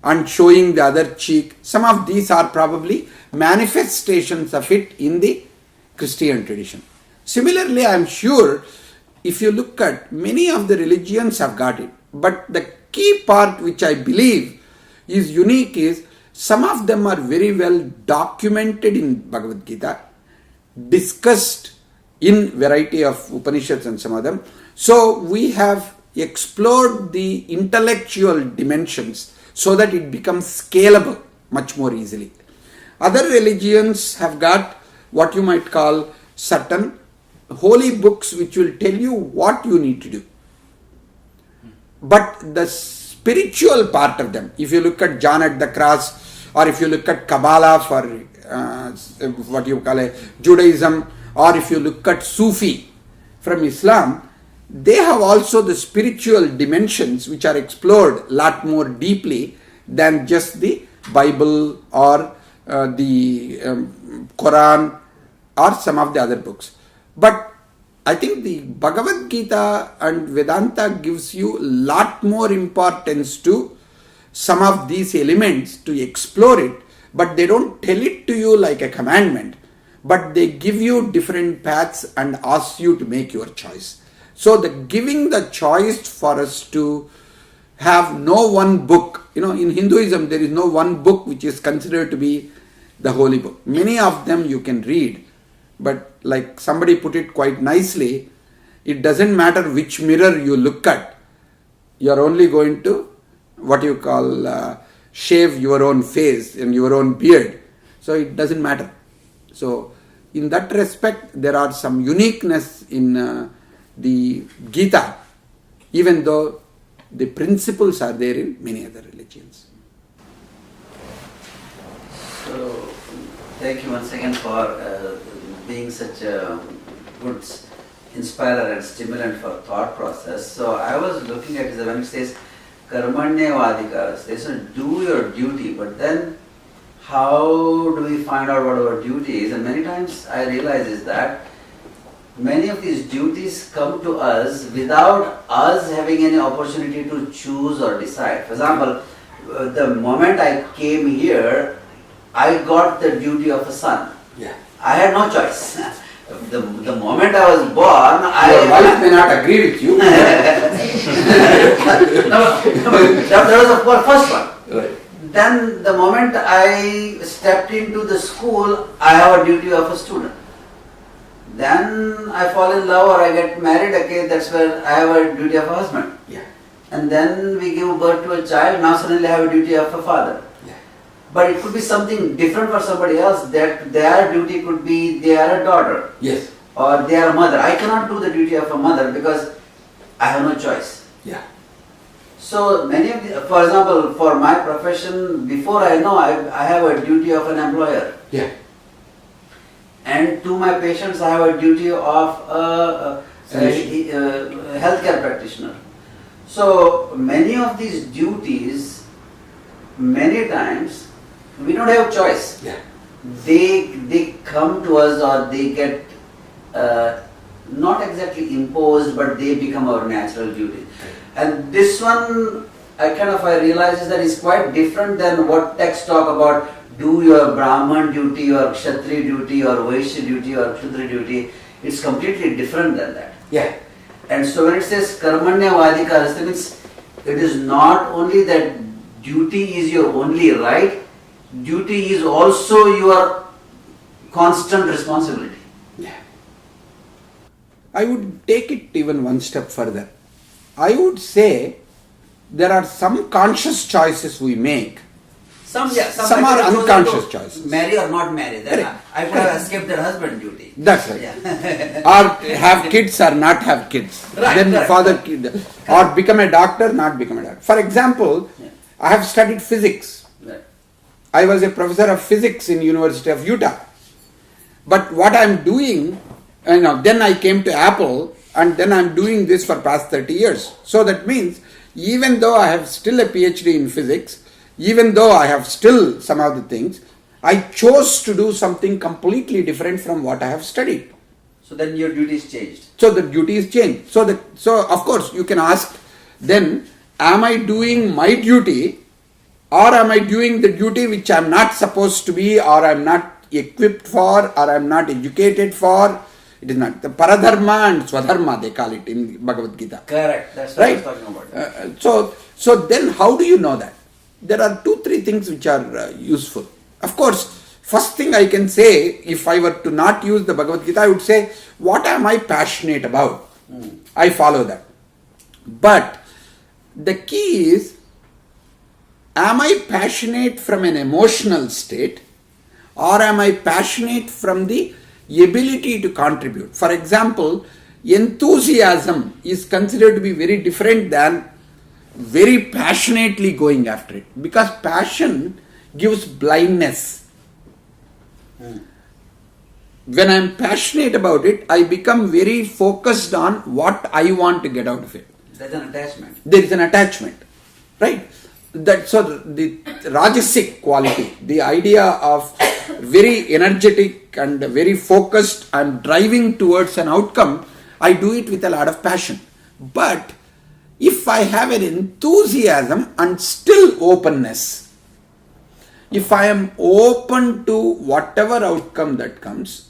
and showing the other cheek, some of these are probably manifestations of it in the Christian tradition. Similarly, I am sure if you look at many of the religions have got it, but the key part which I believe is unique is some of them are very well documented in Bhagavad Gita, discussed in variety of Upanishads and some of them. So we have explored the intellectual dimensions so that it becomes scalable much more easily. Other religions have got what you might call certain holy books which will tell you what you need to do. But the spiritual part of them, if you look at John at the cross, or if you look at Kabbalah for what you call Judaism, or if you look at Sufi from Islam, they have also the spiritual dimensions which are explored a lot more deeply than just the Bible or the Quran or some of the other books. But I think the Bhagavad Gita and Vedanta gives you a lot more importance to some of these elements to explore it, but they don't tell it to you like a commandment, but they give you different paths and ask you to make your choice. So the giving the choice for us to have no one book, in Hinduism there is no one book which is considered to be the holy book. Many of them you can read, but like somebody put it quite nicely, it doesn't matter which mirror you look at, you are only going to what you call shave your own face and your own beard. So it doesn't matter. So in that respect, there are some uniqueness in the Gita, even though the principles are there in many other religions. So, thank you once again for being such a good inspirer and stimulant for thought process. So, I was looking at it when it says karmanya vadika, so do your duty, but then how do we find out what our duty is? And many times I realize is that many of these duties come to us without us having any opportunity to choose or decide. For example, the moment I came here, I got the duty of a son. Yeah. I had no choice. The moment I was born, Your wife may not agree with you. that was the first one. Right. Then the moment I stepped into the school, I have a duty of a student. Then I fall in love or I get married, okay, that's where I have a duty of a husband. Yeah. And then we give birth to a child, now suddenly I have a duty of a father. Yeah. But it could be something different for somebody else, that their duty could be they are a daughter. Yes. Or they are a mother. I cannot do the duty of a mother because I have no choice. Yeah. So many of the, for example, for my profession, before I know, I have a duty of an employer. Yeah. And to my patients, I have a duty of a healthcare practitioner. So many of these duties, many times, we don't have choice. Yeah. They come to us or they get not exactly imposed, but they become our natural duty. And this one, I realize is that it's quite different than what texts talk about. Do your Brahman duty or Kshatriya duty or Vaishya duty or Shudra duty. It's completely different than that. Yeah. And so when it says Karmanya Vadika, it means it is not only that duty is your only right, duty is also your constant responsibility. Yeah. I would take it even one step further. I would say there are some conscious choices we make. Some are unconscious choices. Marry or not marry. Then Correct. I could have escaped that husband duty. That's right. Yeah. Or have kids or not have kids. Right, Then right. father kid. Or become a doctor, not become a doctor. For example, Yeah. I have studied physics. Right. I was a professor of physics in University of Utah. But what I am doing, then I came to Apple and then I am doing this for past 30 years. So that means even though I have still a PhD in physics, even though I have still some of the things, I chose to do something completely different from what I have studied. So then your duties changed. So the duty is changed. So of course you can ask then, am I doing my duty or am I doing the duty which I am not supposed to be, or I am not equipped for, or I am not educated for? It is not. The paradharma and swadharma they call it in Bhagavad Gita. Correct. That's what Right? I was talking about. So then how do you know that? There are 2-3 things which are useful. Of course, first thing I can say, if I were to not use the Bhagavad Gita, I would say, what am I passionate about? I follow that. But the key is, am I passionate from an emotional state, or am I passionate from the ability to contribute? For example, enthusiasm is considered to be very different than very passionately going after it, because passion gives blindness. When I am passionate about it, I become very focused on what I want to get out of it. There's an attachment. There is an attachment, right? So the rajasic quality, the idea of very energetic and very focused and driving towards an outcome, I do it with a lot of passion. But if I have an enthusiasm and still openness, if I am open to whatever outcome that comes,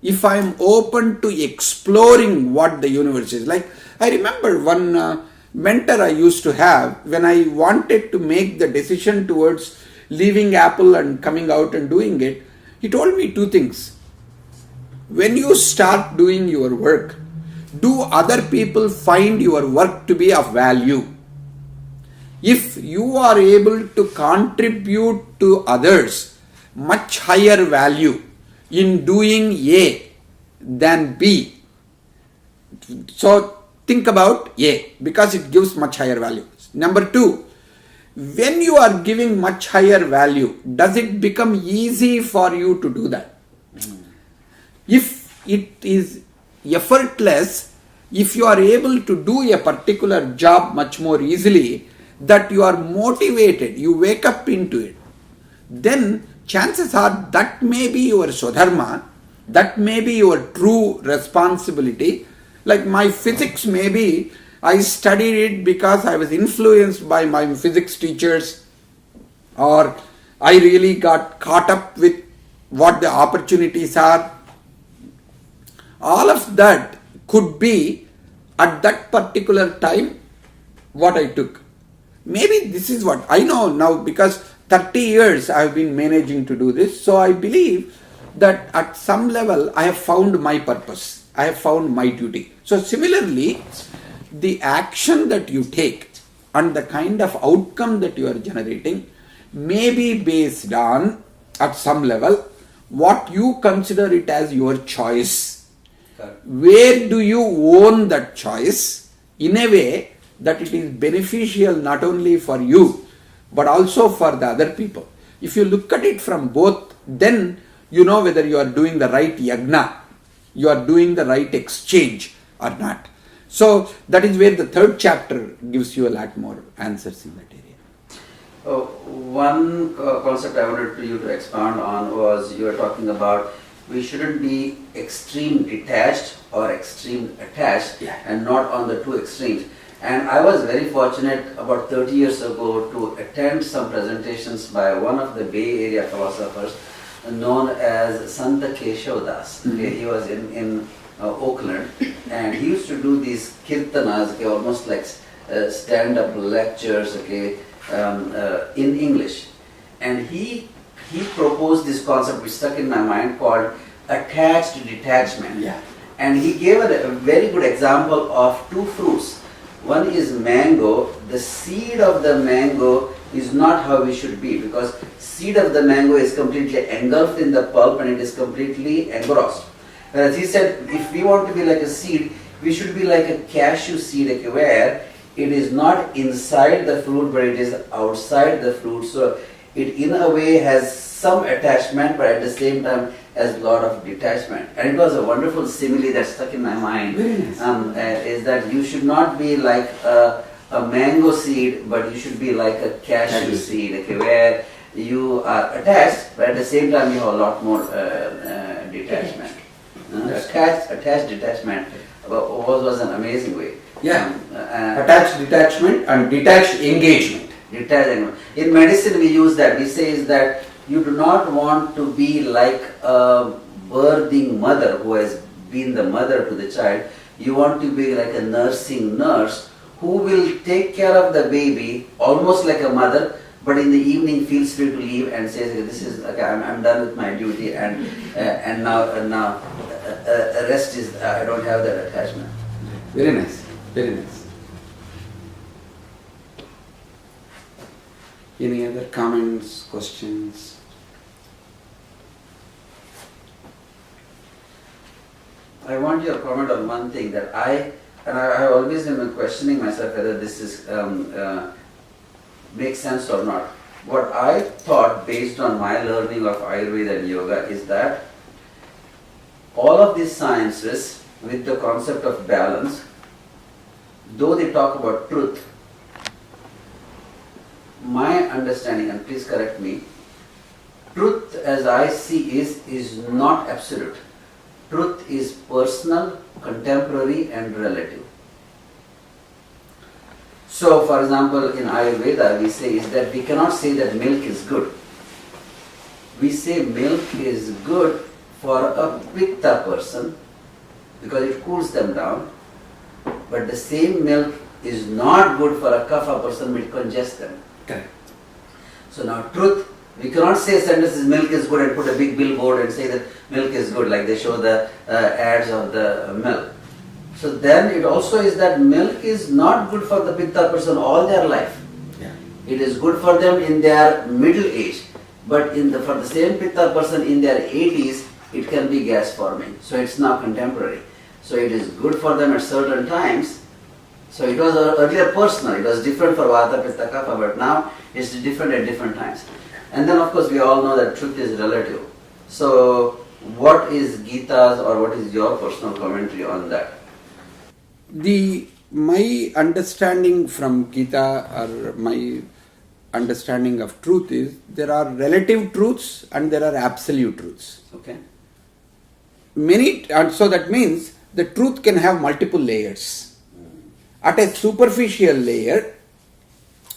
if I am open to exploring what the universe is like. I remember one mentor I used to have, when I wanted to make the decision towards leaving Apple and coming out and doing it, he told me 2 things. When you start doing your work, do other people find your work to be of value? If you are able to contribute to others much higher value in doing A than B, so think about A, because it gives much higher value. Number 2, when you are giving much higher value, does it become easy for you to do that? If it is effortless, if you are able to do a particular job much more easily, that you are motivated, you wake up into it, then chances are that may be your swadharma, that may be your true responsibility. Like my physics, maybe I studied it because I was influenced by my physics teachers, or I really got caught up with what the opportunities are. All of that could be at that particular time what I took. Maybe this is what I know now, because 30 years I have been managing to do this. So I believe that at some level I have found my purpose. I have found my duty. So similarly, the action that you take and the kind of outcome that you are generating may be based on, at some level, what you consider it as your choice. Where do you own that choice in a way that it is beneficial not only for you but also for the other people? If you look at it from both, then you know whether you are doing the right yagna, you are doing the right exchange or not. So that is where the 3rd chapter gives you a lot more answers in that area. One concept I wanted you to expound on was, you were talking about we shouldn't be extreme detached or extreme attached, and not on the 2 extremes. And I was very fortunate about 30 years ago to attend some presentations by one of the Bay Area philosophers known as Santa Keshav Das. Okay, he was in Oakland, and he used to do these kirtanas, okay, almost like stand-up lectures, okay, in English. And he proposed this concept which stuck in my mind called attached detachment. Yeah. And he gave a very good example of 2 fruits. One is mango. The seed of the mango is not how we should be, because seed of the mango is completely engulfed in the pulp and it is completely engrossed. Whereas he said, if we want to be like a seed, we should be like a cashew seed, okay, where it is not inside the fruit but it is outside the fruit. So it in a way has some attachment but at the same time has a lot of detachment. And it was a wonderful simile that stuck in my mind. Is that you should not be like a mango seed, but you should be like a cashew seed, okay, where you are attached, but at the same time you have a lot more detachment. Attached detachment was an amazing way. Yeah. Attached detachment and detached engagement. In medicine we use that. We say is that you do not want to be like a birthing mother who has been the mother to the child. You want to be like a nursing nurse who will take care of the baby almost like a mother, but in the evening feels free to leave and says, "This is okay. I'm done with my duty, and now rest is. I don't have that attachment." Very nice. Very nice. Any other comments, questions? I want your comment on one thing that I have always been questioning myself whether this is makes sense or not. What I thought based on my learning of Ayurveda and yoga is that all of these sciences with the concept of balance, though they talk about truth, my understanding, and please correct me, truth as I see is not absolute. Truth is personal, contemporary and relative. So for example, in Ayurveda we say is that we cannot say that milk is good. We say milk is good for a pitta person because it cools them down, but the same milk is not good for a kapha person, which congests them. Correct. So now truth, we cannot say sentences milk is good and put a big billboard and say that milk is good, like they show the ads of the milk. So then it also is that milk is not good for the pitta person all their life. Yeah. It is good for them in their middle age, but for the same pitta person in their 80s, it can be gas forming. So it's now contemporary. So it is good for them at certain times. So it was earlier personal, it was different for Vata, Pitta, Kapha, but now it's different at different times. And then of course we all know that truth is relative. So what is Gita's or what is your personal commentary on that? My understanding from Gita or my understanding of truth is there are relative truths and there are absolute truths. Okay. And so that means the truth can have multiple layers. At a superficial layer,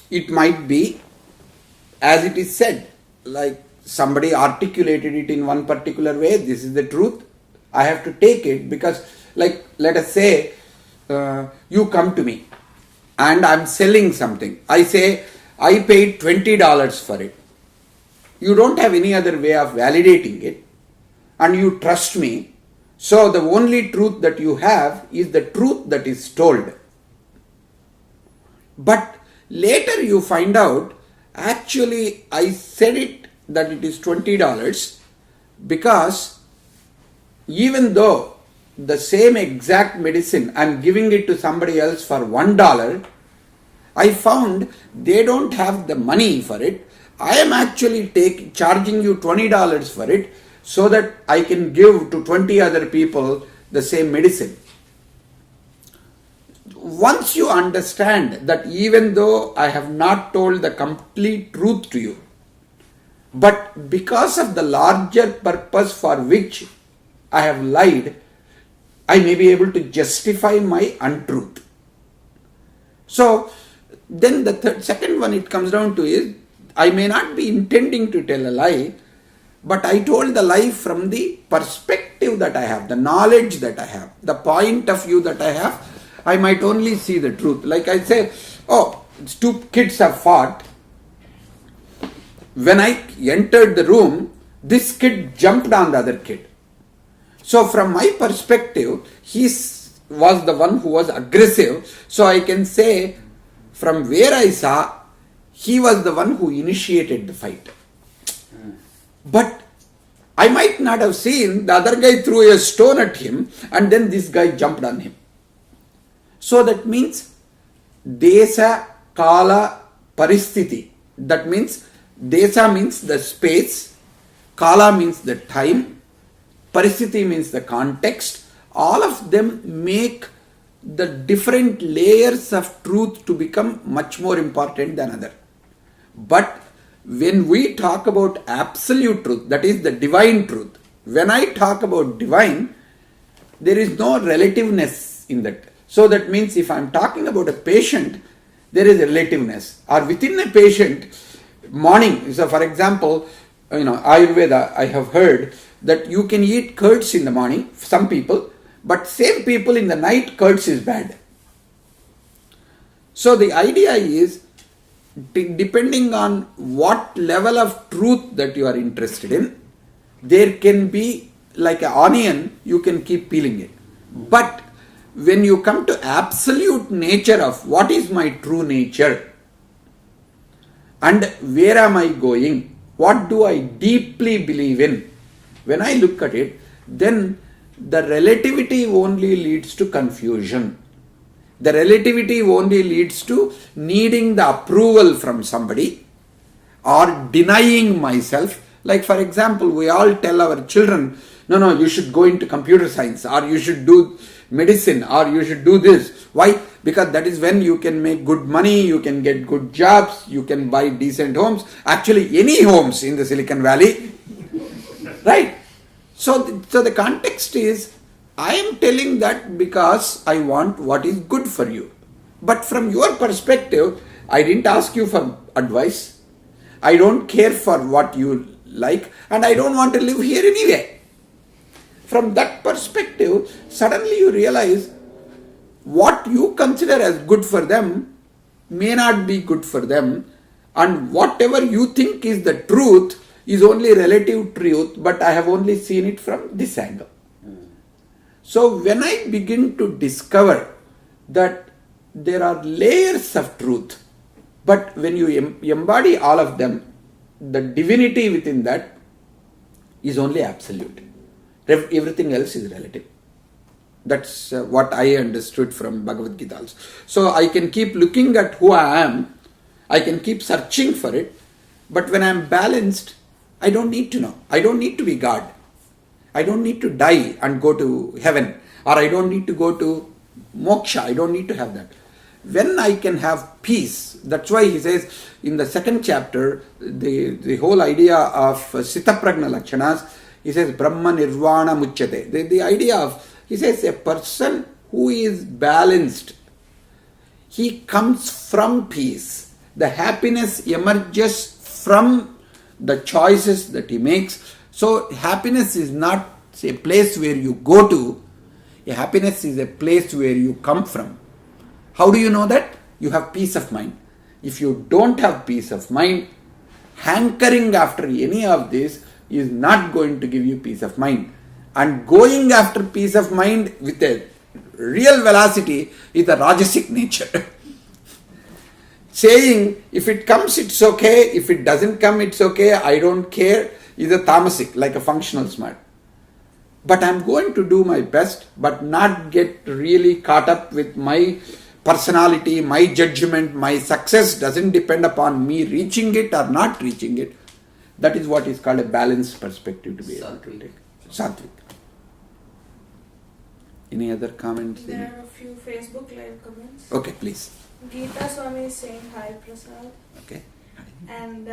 it might be, as it is said, like somebody articulated it in one particular way, this is the truth, I have to take it because, like, let us say, you come to me and I'm selling something. I say, I paid $20 for it. You don't have any other way of validating it and you trust me. So the only truth that you have is the truth that is told. But later you find out, actually I said it that it is $20 because even though the same exact medicine I am giving it to somebody else for $1, I found they don't have the money for it. I am actually charging you $20 for it so that I can give to 20 other people the same medicine. Once you understand that even though I have not told the complete truth to you, but because of the larger purpose for which I have lied, I may be able to justify my untruth. So then the second one it comes down to is, I may not be intending to tell a lie, but I told the lie from the perspective that I have, the knowledge that I have, the point of view that I have. I might only see the truth. Like I say, oh, two kids have fought. When I entered the room, this kid jumped on the other kid. So from my perspective, he was the one who was aggressive. So I can say, from where I saw, he was the one who initiated the fight. But I might not have seen the other guy threw a stone at him and then this guy jumped on him. So that means Desa, Kala, Paristiti. That means Desa means the space, Kala means the time, Paristiti means the context. All of them make the different layers of truth to become much more important than other. But when we talk about absolute truth, that is the divine truth, when I talk about divine, there is no relativeness in that. So that means if I am talking about a patient, there is a relativeness. Or within a patient, morning, so for example, Ayurveda, I have heard that you can eat curds in the morning, some people, but same people in the night, curds is bad. So the idea is, depending on what level of truth that you are interested in, there can be like an onion, you can keep peeling it. But when you come to absolute nature of what is my true nature and where am I going, what do I deeply believe in, when I look at it, then the relativity only leads to confusion. The relativity only leads to needing the approval from somebody or denying myself. Like for example, we all tell our children, no, you should go into computer science, or you should do medicine, or you should do this. Why? Because that is when you can make good money, you can get good jobs, you can buy decent homes. Actually, any homes in the Silicon Valley. Right? So the context is, I am telling that because I want what is good for you. But from your perspective, I didn't ask you for advice. I don't care for what you like, and I don't want to live here anyway. From that perspective, suddenly you realize what you consider as good for them may not be good for them, and whatever you think is the truth is only relative truth, but I have only seen it from this angle. So when I begin to discover that there are layers of truth, but when you embody all of them, the divinity within that is only absolute. Everything else is relative. That's what I understood from Bhagavad Gita also. So I can keep looking at who I am, I can keep searching for it, but when I am balanced, I don't need to know. I don't need to be God. I don't need to die and go to heaven, or I don't need to go to moksha. I don't need to have that. When I can have peace, that's why he says in the second chapter, the whole idea of Sita Prajna Lakshanas, he says Brahma Nirvana Muchyate. The idea of, he says, a person who is balanced, he comes from peace. The happiness emerges from the choices that he makes. So happiness is not a place where you go to. A happiness is a place where you come from. How do you know that? You have peace of mind. If you don't have peace of mind, hankering after any of this is not going to give you peace of mind. And going after peace of mind with a real velocity is the Rajasic nature. Saying, if it comes, it's okay. If it doesn't come, it's okay. I don't care. Is a tamasic, like a functional smart. But I'm going to do my best, but not get really caught up with my personality, my judgment. My success doesn't depend upon me reaching it or not reaching it. That is what is called a balanced perspective to be able to take. Sattvic. Any other comments? There are a few Facebook live comments. Okay, please. Gita Swami is saying hi, Prasad. Okay. And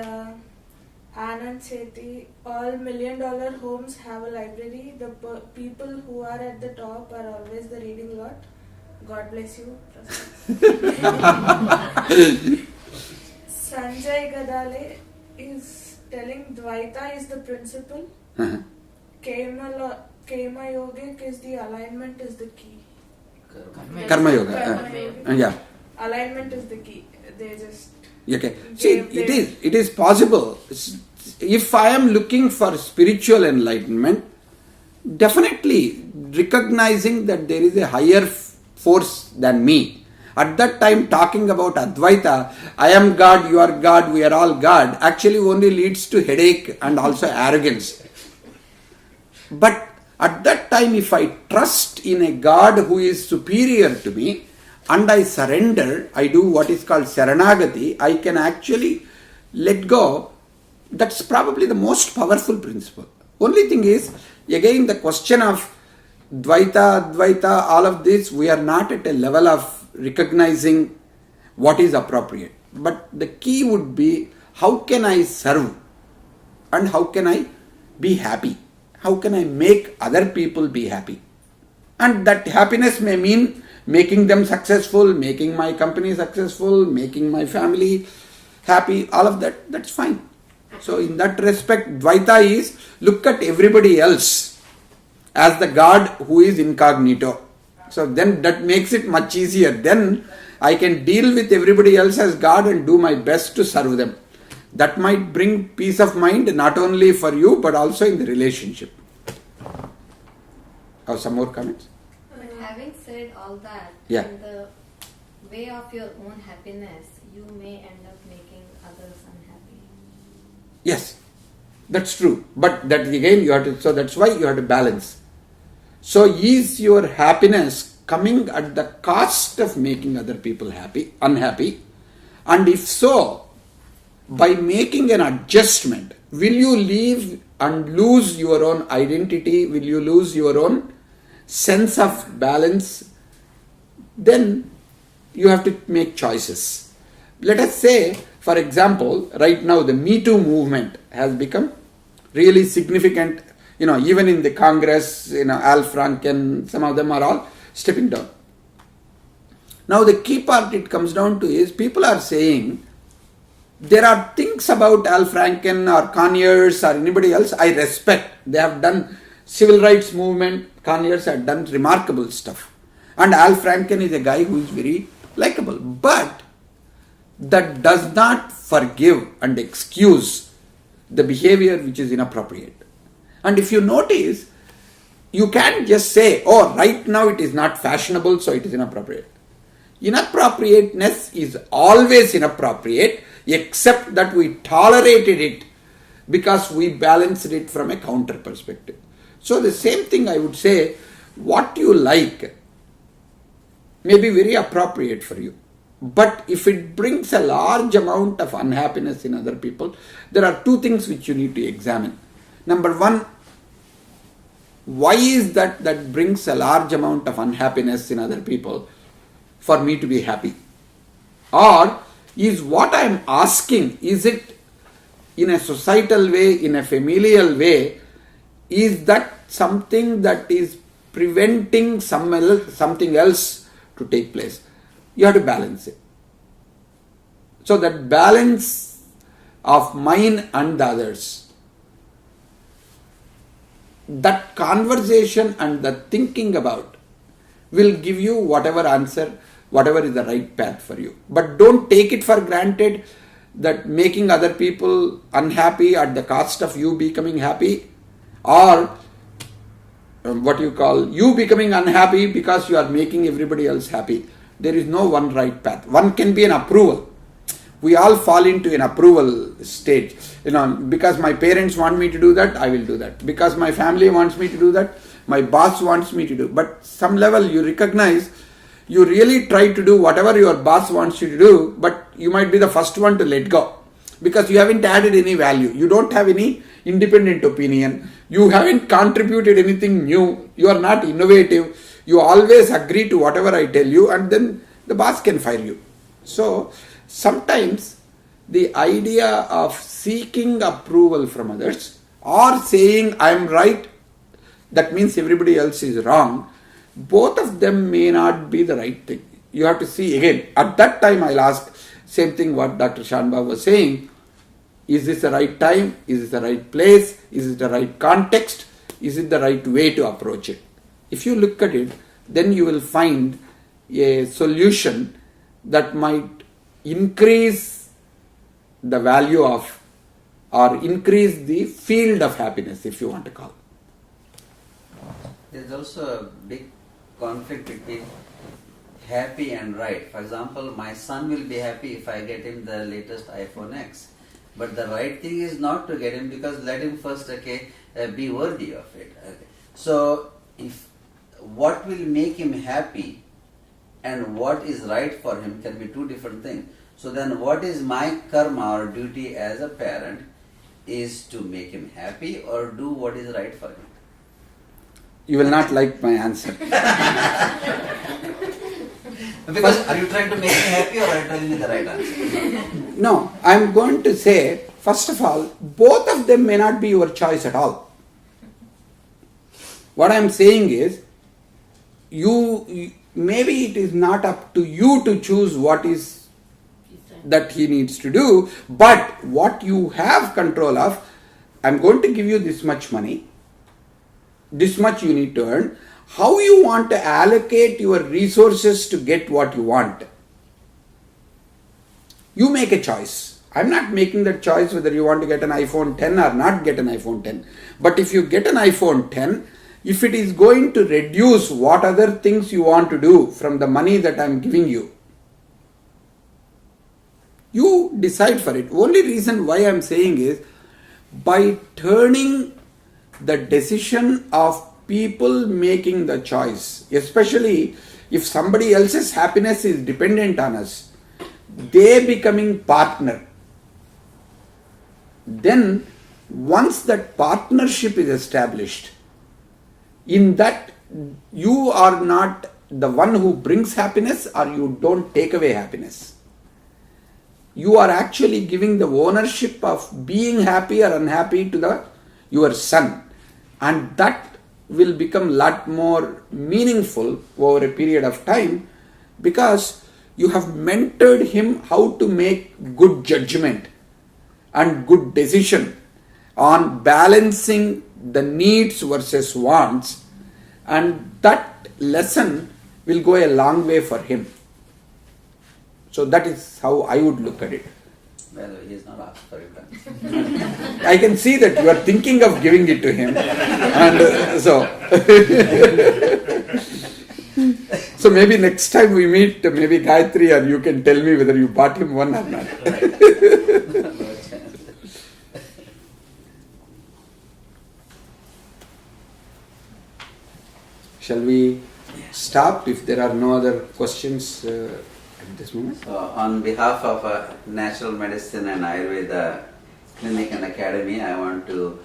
Anand Sethi, all $1 million homes have a library. The people who are at the top are always the reading lot. God bless you, Prasad. Sanjay Gadale is telling Dvaita is the principle. Uh-huh. Kema Yogic is the alignment is the key. Karma Yoga. Yeah. Alignment is the key. They just... Okay. See, it is possible. If I am looking for spiritual enlightenment, definitely recognizing that there is a higher force than me. At that time, talking about Advaita, I am God, you are God, we are all God, actually only leads to headache and also arrogance. But at that time, if I trust in a God who is superior to me, and I surrender, I do what is called Saranagati, I can actually let go. That's probably the most powerful principle. Only thing is, again the question of Dvaita, Advaita, all of this, we are not at a level of recognizing what is appropriate. But the key would be, how can I serve and how can I be happy? How can I make other people be happy? And that happiness may mean making them successful, making my company successful, making my family happy, all of that, that's fine. So in that respect, Dvaita is look at everybody else as the God who is incognito. So then that makes it much easier. Then I can deal with everybody else as God and do my best to serve them. That might bring peace of mind not only for you but also in the relationship. Some more comments? But having said all that, Yeah. in the way of your own happiness, you may end up making others unhappy. Yes, that's true. But that again you have to, so that's why you have to balance. So is your happiness coming at the cost of making other people unhappy? And if so, by making an adjustment, will you leave and lose your own identity? Will you lose your own sense of balance? Then you have to make choices. Let us say, for example, right now the Me Too movement has become really significant. Even in the Congress, Al Franken, some of them are all stepping down. Now the key part it comes down to is people are saying there are things about Al Franken or Conyers or anybody else I respect. They have done civil rights movement. Conyers have done remarkable stuff. And Al Franken is a guy who is very likable. But that does not forgive and excuse the behavior which is inappropriate. And if you notice, you can't just say, oh, right now it is not fashionable, so it is inappropriate. Inappropriateness is always inappropriate, except that we tolerated it because we balanced it from a counter perspective. So the same thing I would say, what you like may be very appropriate for you. But if it brings a large amount of unhappiness in other people, there are two things which you need to examine. Number one, why is that brings a large amount of unhappiness in other people for me to be happy? Or is what I am asking, is it in a societal way, in a familial way, is that something that is preventing something else to take place? You have to balance it. So that balance of mine and the others, that conversation and the thinking about will give you whatever answer, whatever is the right path for you. But don't take it for granted that making other people unhappy at the cost of you becoming happy, or you becoming unhappy because you are making everybody else happy. There is no one right path. One can be an approval. We all fall into an approval stage. Because my parents want me to do that, I will do that. Because my family wants me to do that, my boss wants me to do. But some level you recognize, you really try to do whatever your boss wants you to do, but you might be the first one to let go. Because you haven't added any value. You don't have any independent opinion. You haven't contributed anything new. You are not innovative. You always agree to whatever I tell you, and then the boss can fire you. So sometimes the idea of seeking approval from others or saying I am right, that means everybody else is wrong, both of them may not be the right thing. You have to see again. At that time I'll ask same thing what Dr. Shanba was saying. Is this the right time? Is this the right place? Is it the right context? Is it the right way to approach it? If you look at it, then you will find a solution that might increase the value of, or increase the field of happiness, if you want to call. There's also a big conflict between happy and right. For example, my son will be happy if I get him the latest iPhone X. But the right thing is not to get him, because let him first be worthy of it. Okay. So if what will make him happy and what is right for him can be two different things. So then what is my karma or duty as a parent is to make him happy or do what is right for him? You will not like my answer. Because are you trying to make me happy or are you telling me the right answer? No, I'm going to say, first of all, both of them may not be your choice at all. What I'm saying is, maybe it is not up to you to choose what is that he needs to do, but what you have control of, I'm going to give you this much money, this much you need to earn. How you want to allocate your resources to get what you want, you make a choice. I'm not making that choice whether you want to get an iPhone 10 or not get an iPhone 10. But if you get an iPhone 10, if it is going to reduce what other things you want to do from the money that I'm giving you, you decide for it. Only reason why I'm saying is, by turning the decision of people making the choice, especially if somebody else's happiness is dependent on us, they becoming partner, then once that partnership is established, in that you are not the one who brings happiness or you don't take away happiness. You are actually giving the ownership of being happy or unhappy to your son, and that will become a lot more meaningful over a period of time, because you have mentored him how to make good judgment and good decision on balancing the needs versus wants, and that lesson will go a long way for him. So that is how I would look at it. Well, he is not asked for it. I can see that you are thinking of giving it to him, and so maybe next time we meet, maybe Gayatri or you can tell me whether you bought him one or not. Shall we stop if there are no other questions at this moment? So on behalf of Natural Medicine and Ayurveda Clinic and Academy, I want to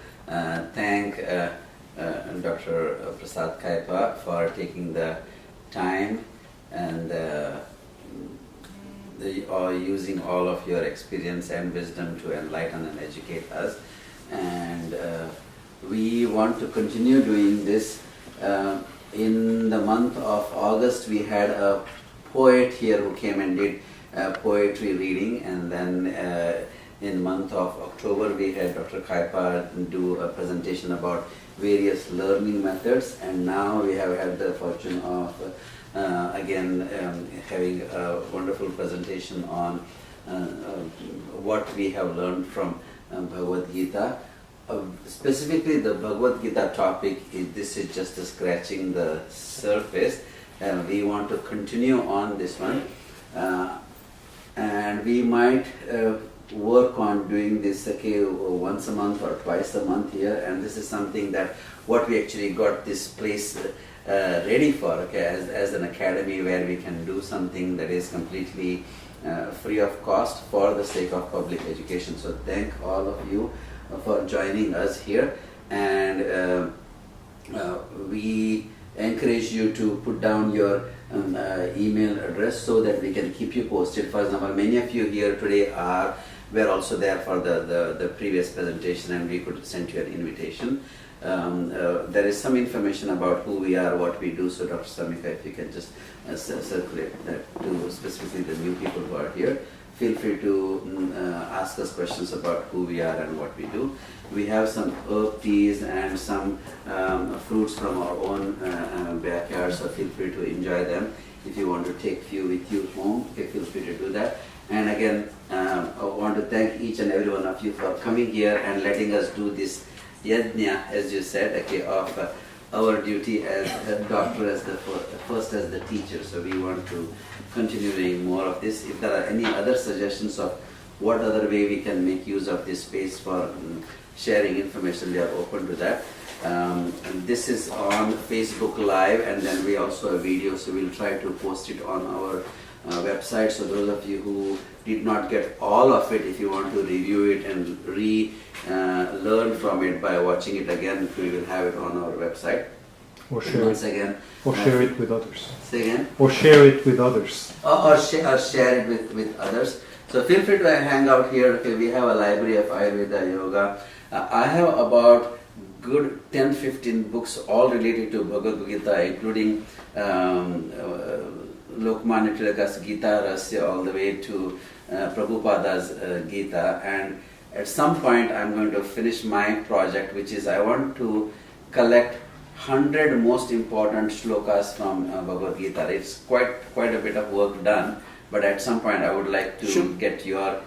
thank Dr. Prasad Kaipa for taking the time and using all of your experience and wisdom to enlighten and educate us. And we want to continue doing this. In the month of August, we had a poet here who came and did poetry reading, and then in month of October we had Dr. Kaipa do a presentation about various learning methods, and now we have had the fortune of again having a wonderful presentation on what we have learned from Bhagavad Gita. Specifically the Bhagavad Gita topic, this is just scratching the surface. We want to continue on this one, and we might work on doing this once a month or twice a month here, and this is something that what we actually got this place ready for, as an academy where we can do something that is completely free of cost for the sake of public education. So thank all of you for joining us here, and we encourage you to put down your email address so that we can keep you posted. For example, many of you here today were also there for the previous presentation, and we could send you an invitation. There is some information about who we are, what we do. So Dr. Samika, if you can just circulate that to specifically the new people who are here. Feel free to ask us questions about who we are and what we do. We have some herb teas and some fruits from our own backyard, so feel free to enjoy them. If you want to take few with you home, feel free to do that. And again, I want to thank each and every one of you for coming here and letting us do this yagna, as you said, of our duty as a doctor, as the first as the teacher. So we want to continue doing more of this. If there are any other suggestions of what other way we can make use of this space for sharing information, we are open to that. And this is on Facebook Live, and then we also have video, so we'll try to post it on our website. So those of you who did not get all of it, if you want to review it and learn from it by watching it again, we will have it on our website. Or share once it. again. Or share it with others. Say again. Or share it with others. Or share it with others. So feel free to hang out here. Okay, we have a library of Ayurveda Yoga. I have about good 10-15 books all related to Bhagavad Gita, including Lokmanya Tilaka's Gita Rasya all the way to Prabhupada's Gita. And at some point I'm going to finish my project, which is I want to collect 100 most important shlokas from Bhagavad Gita. It's quite a bit of work done, but at some point I would like to get your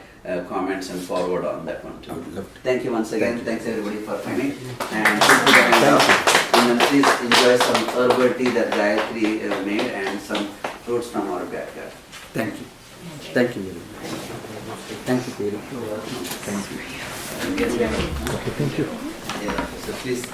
comments and forward on that one too. Thank you once again. Thanks everybody for coming. And then please enjoy some herbal tea that Gayatri made and some fruits from our backyard. Thank you. Thank you very much. Thank you, Peter. Thank you. Okay, thank you. Yeah, so please.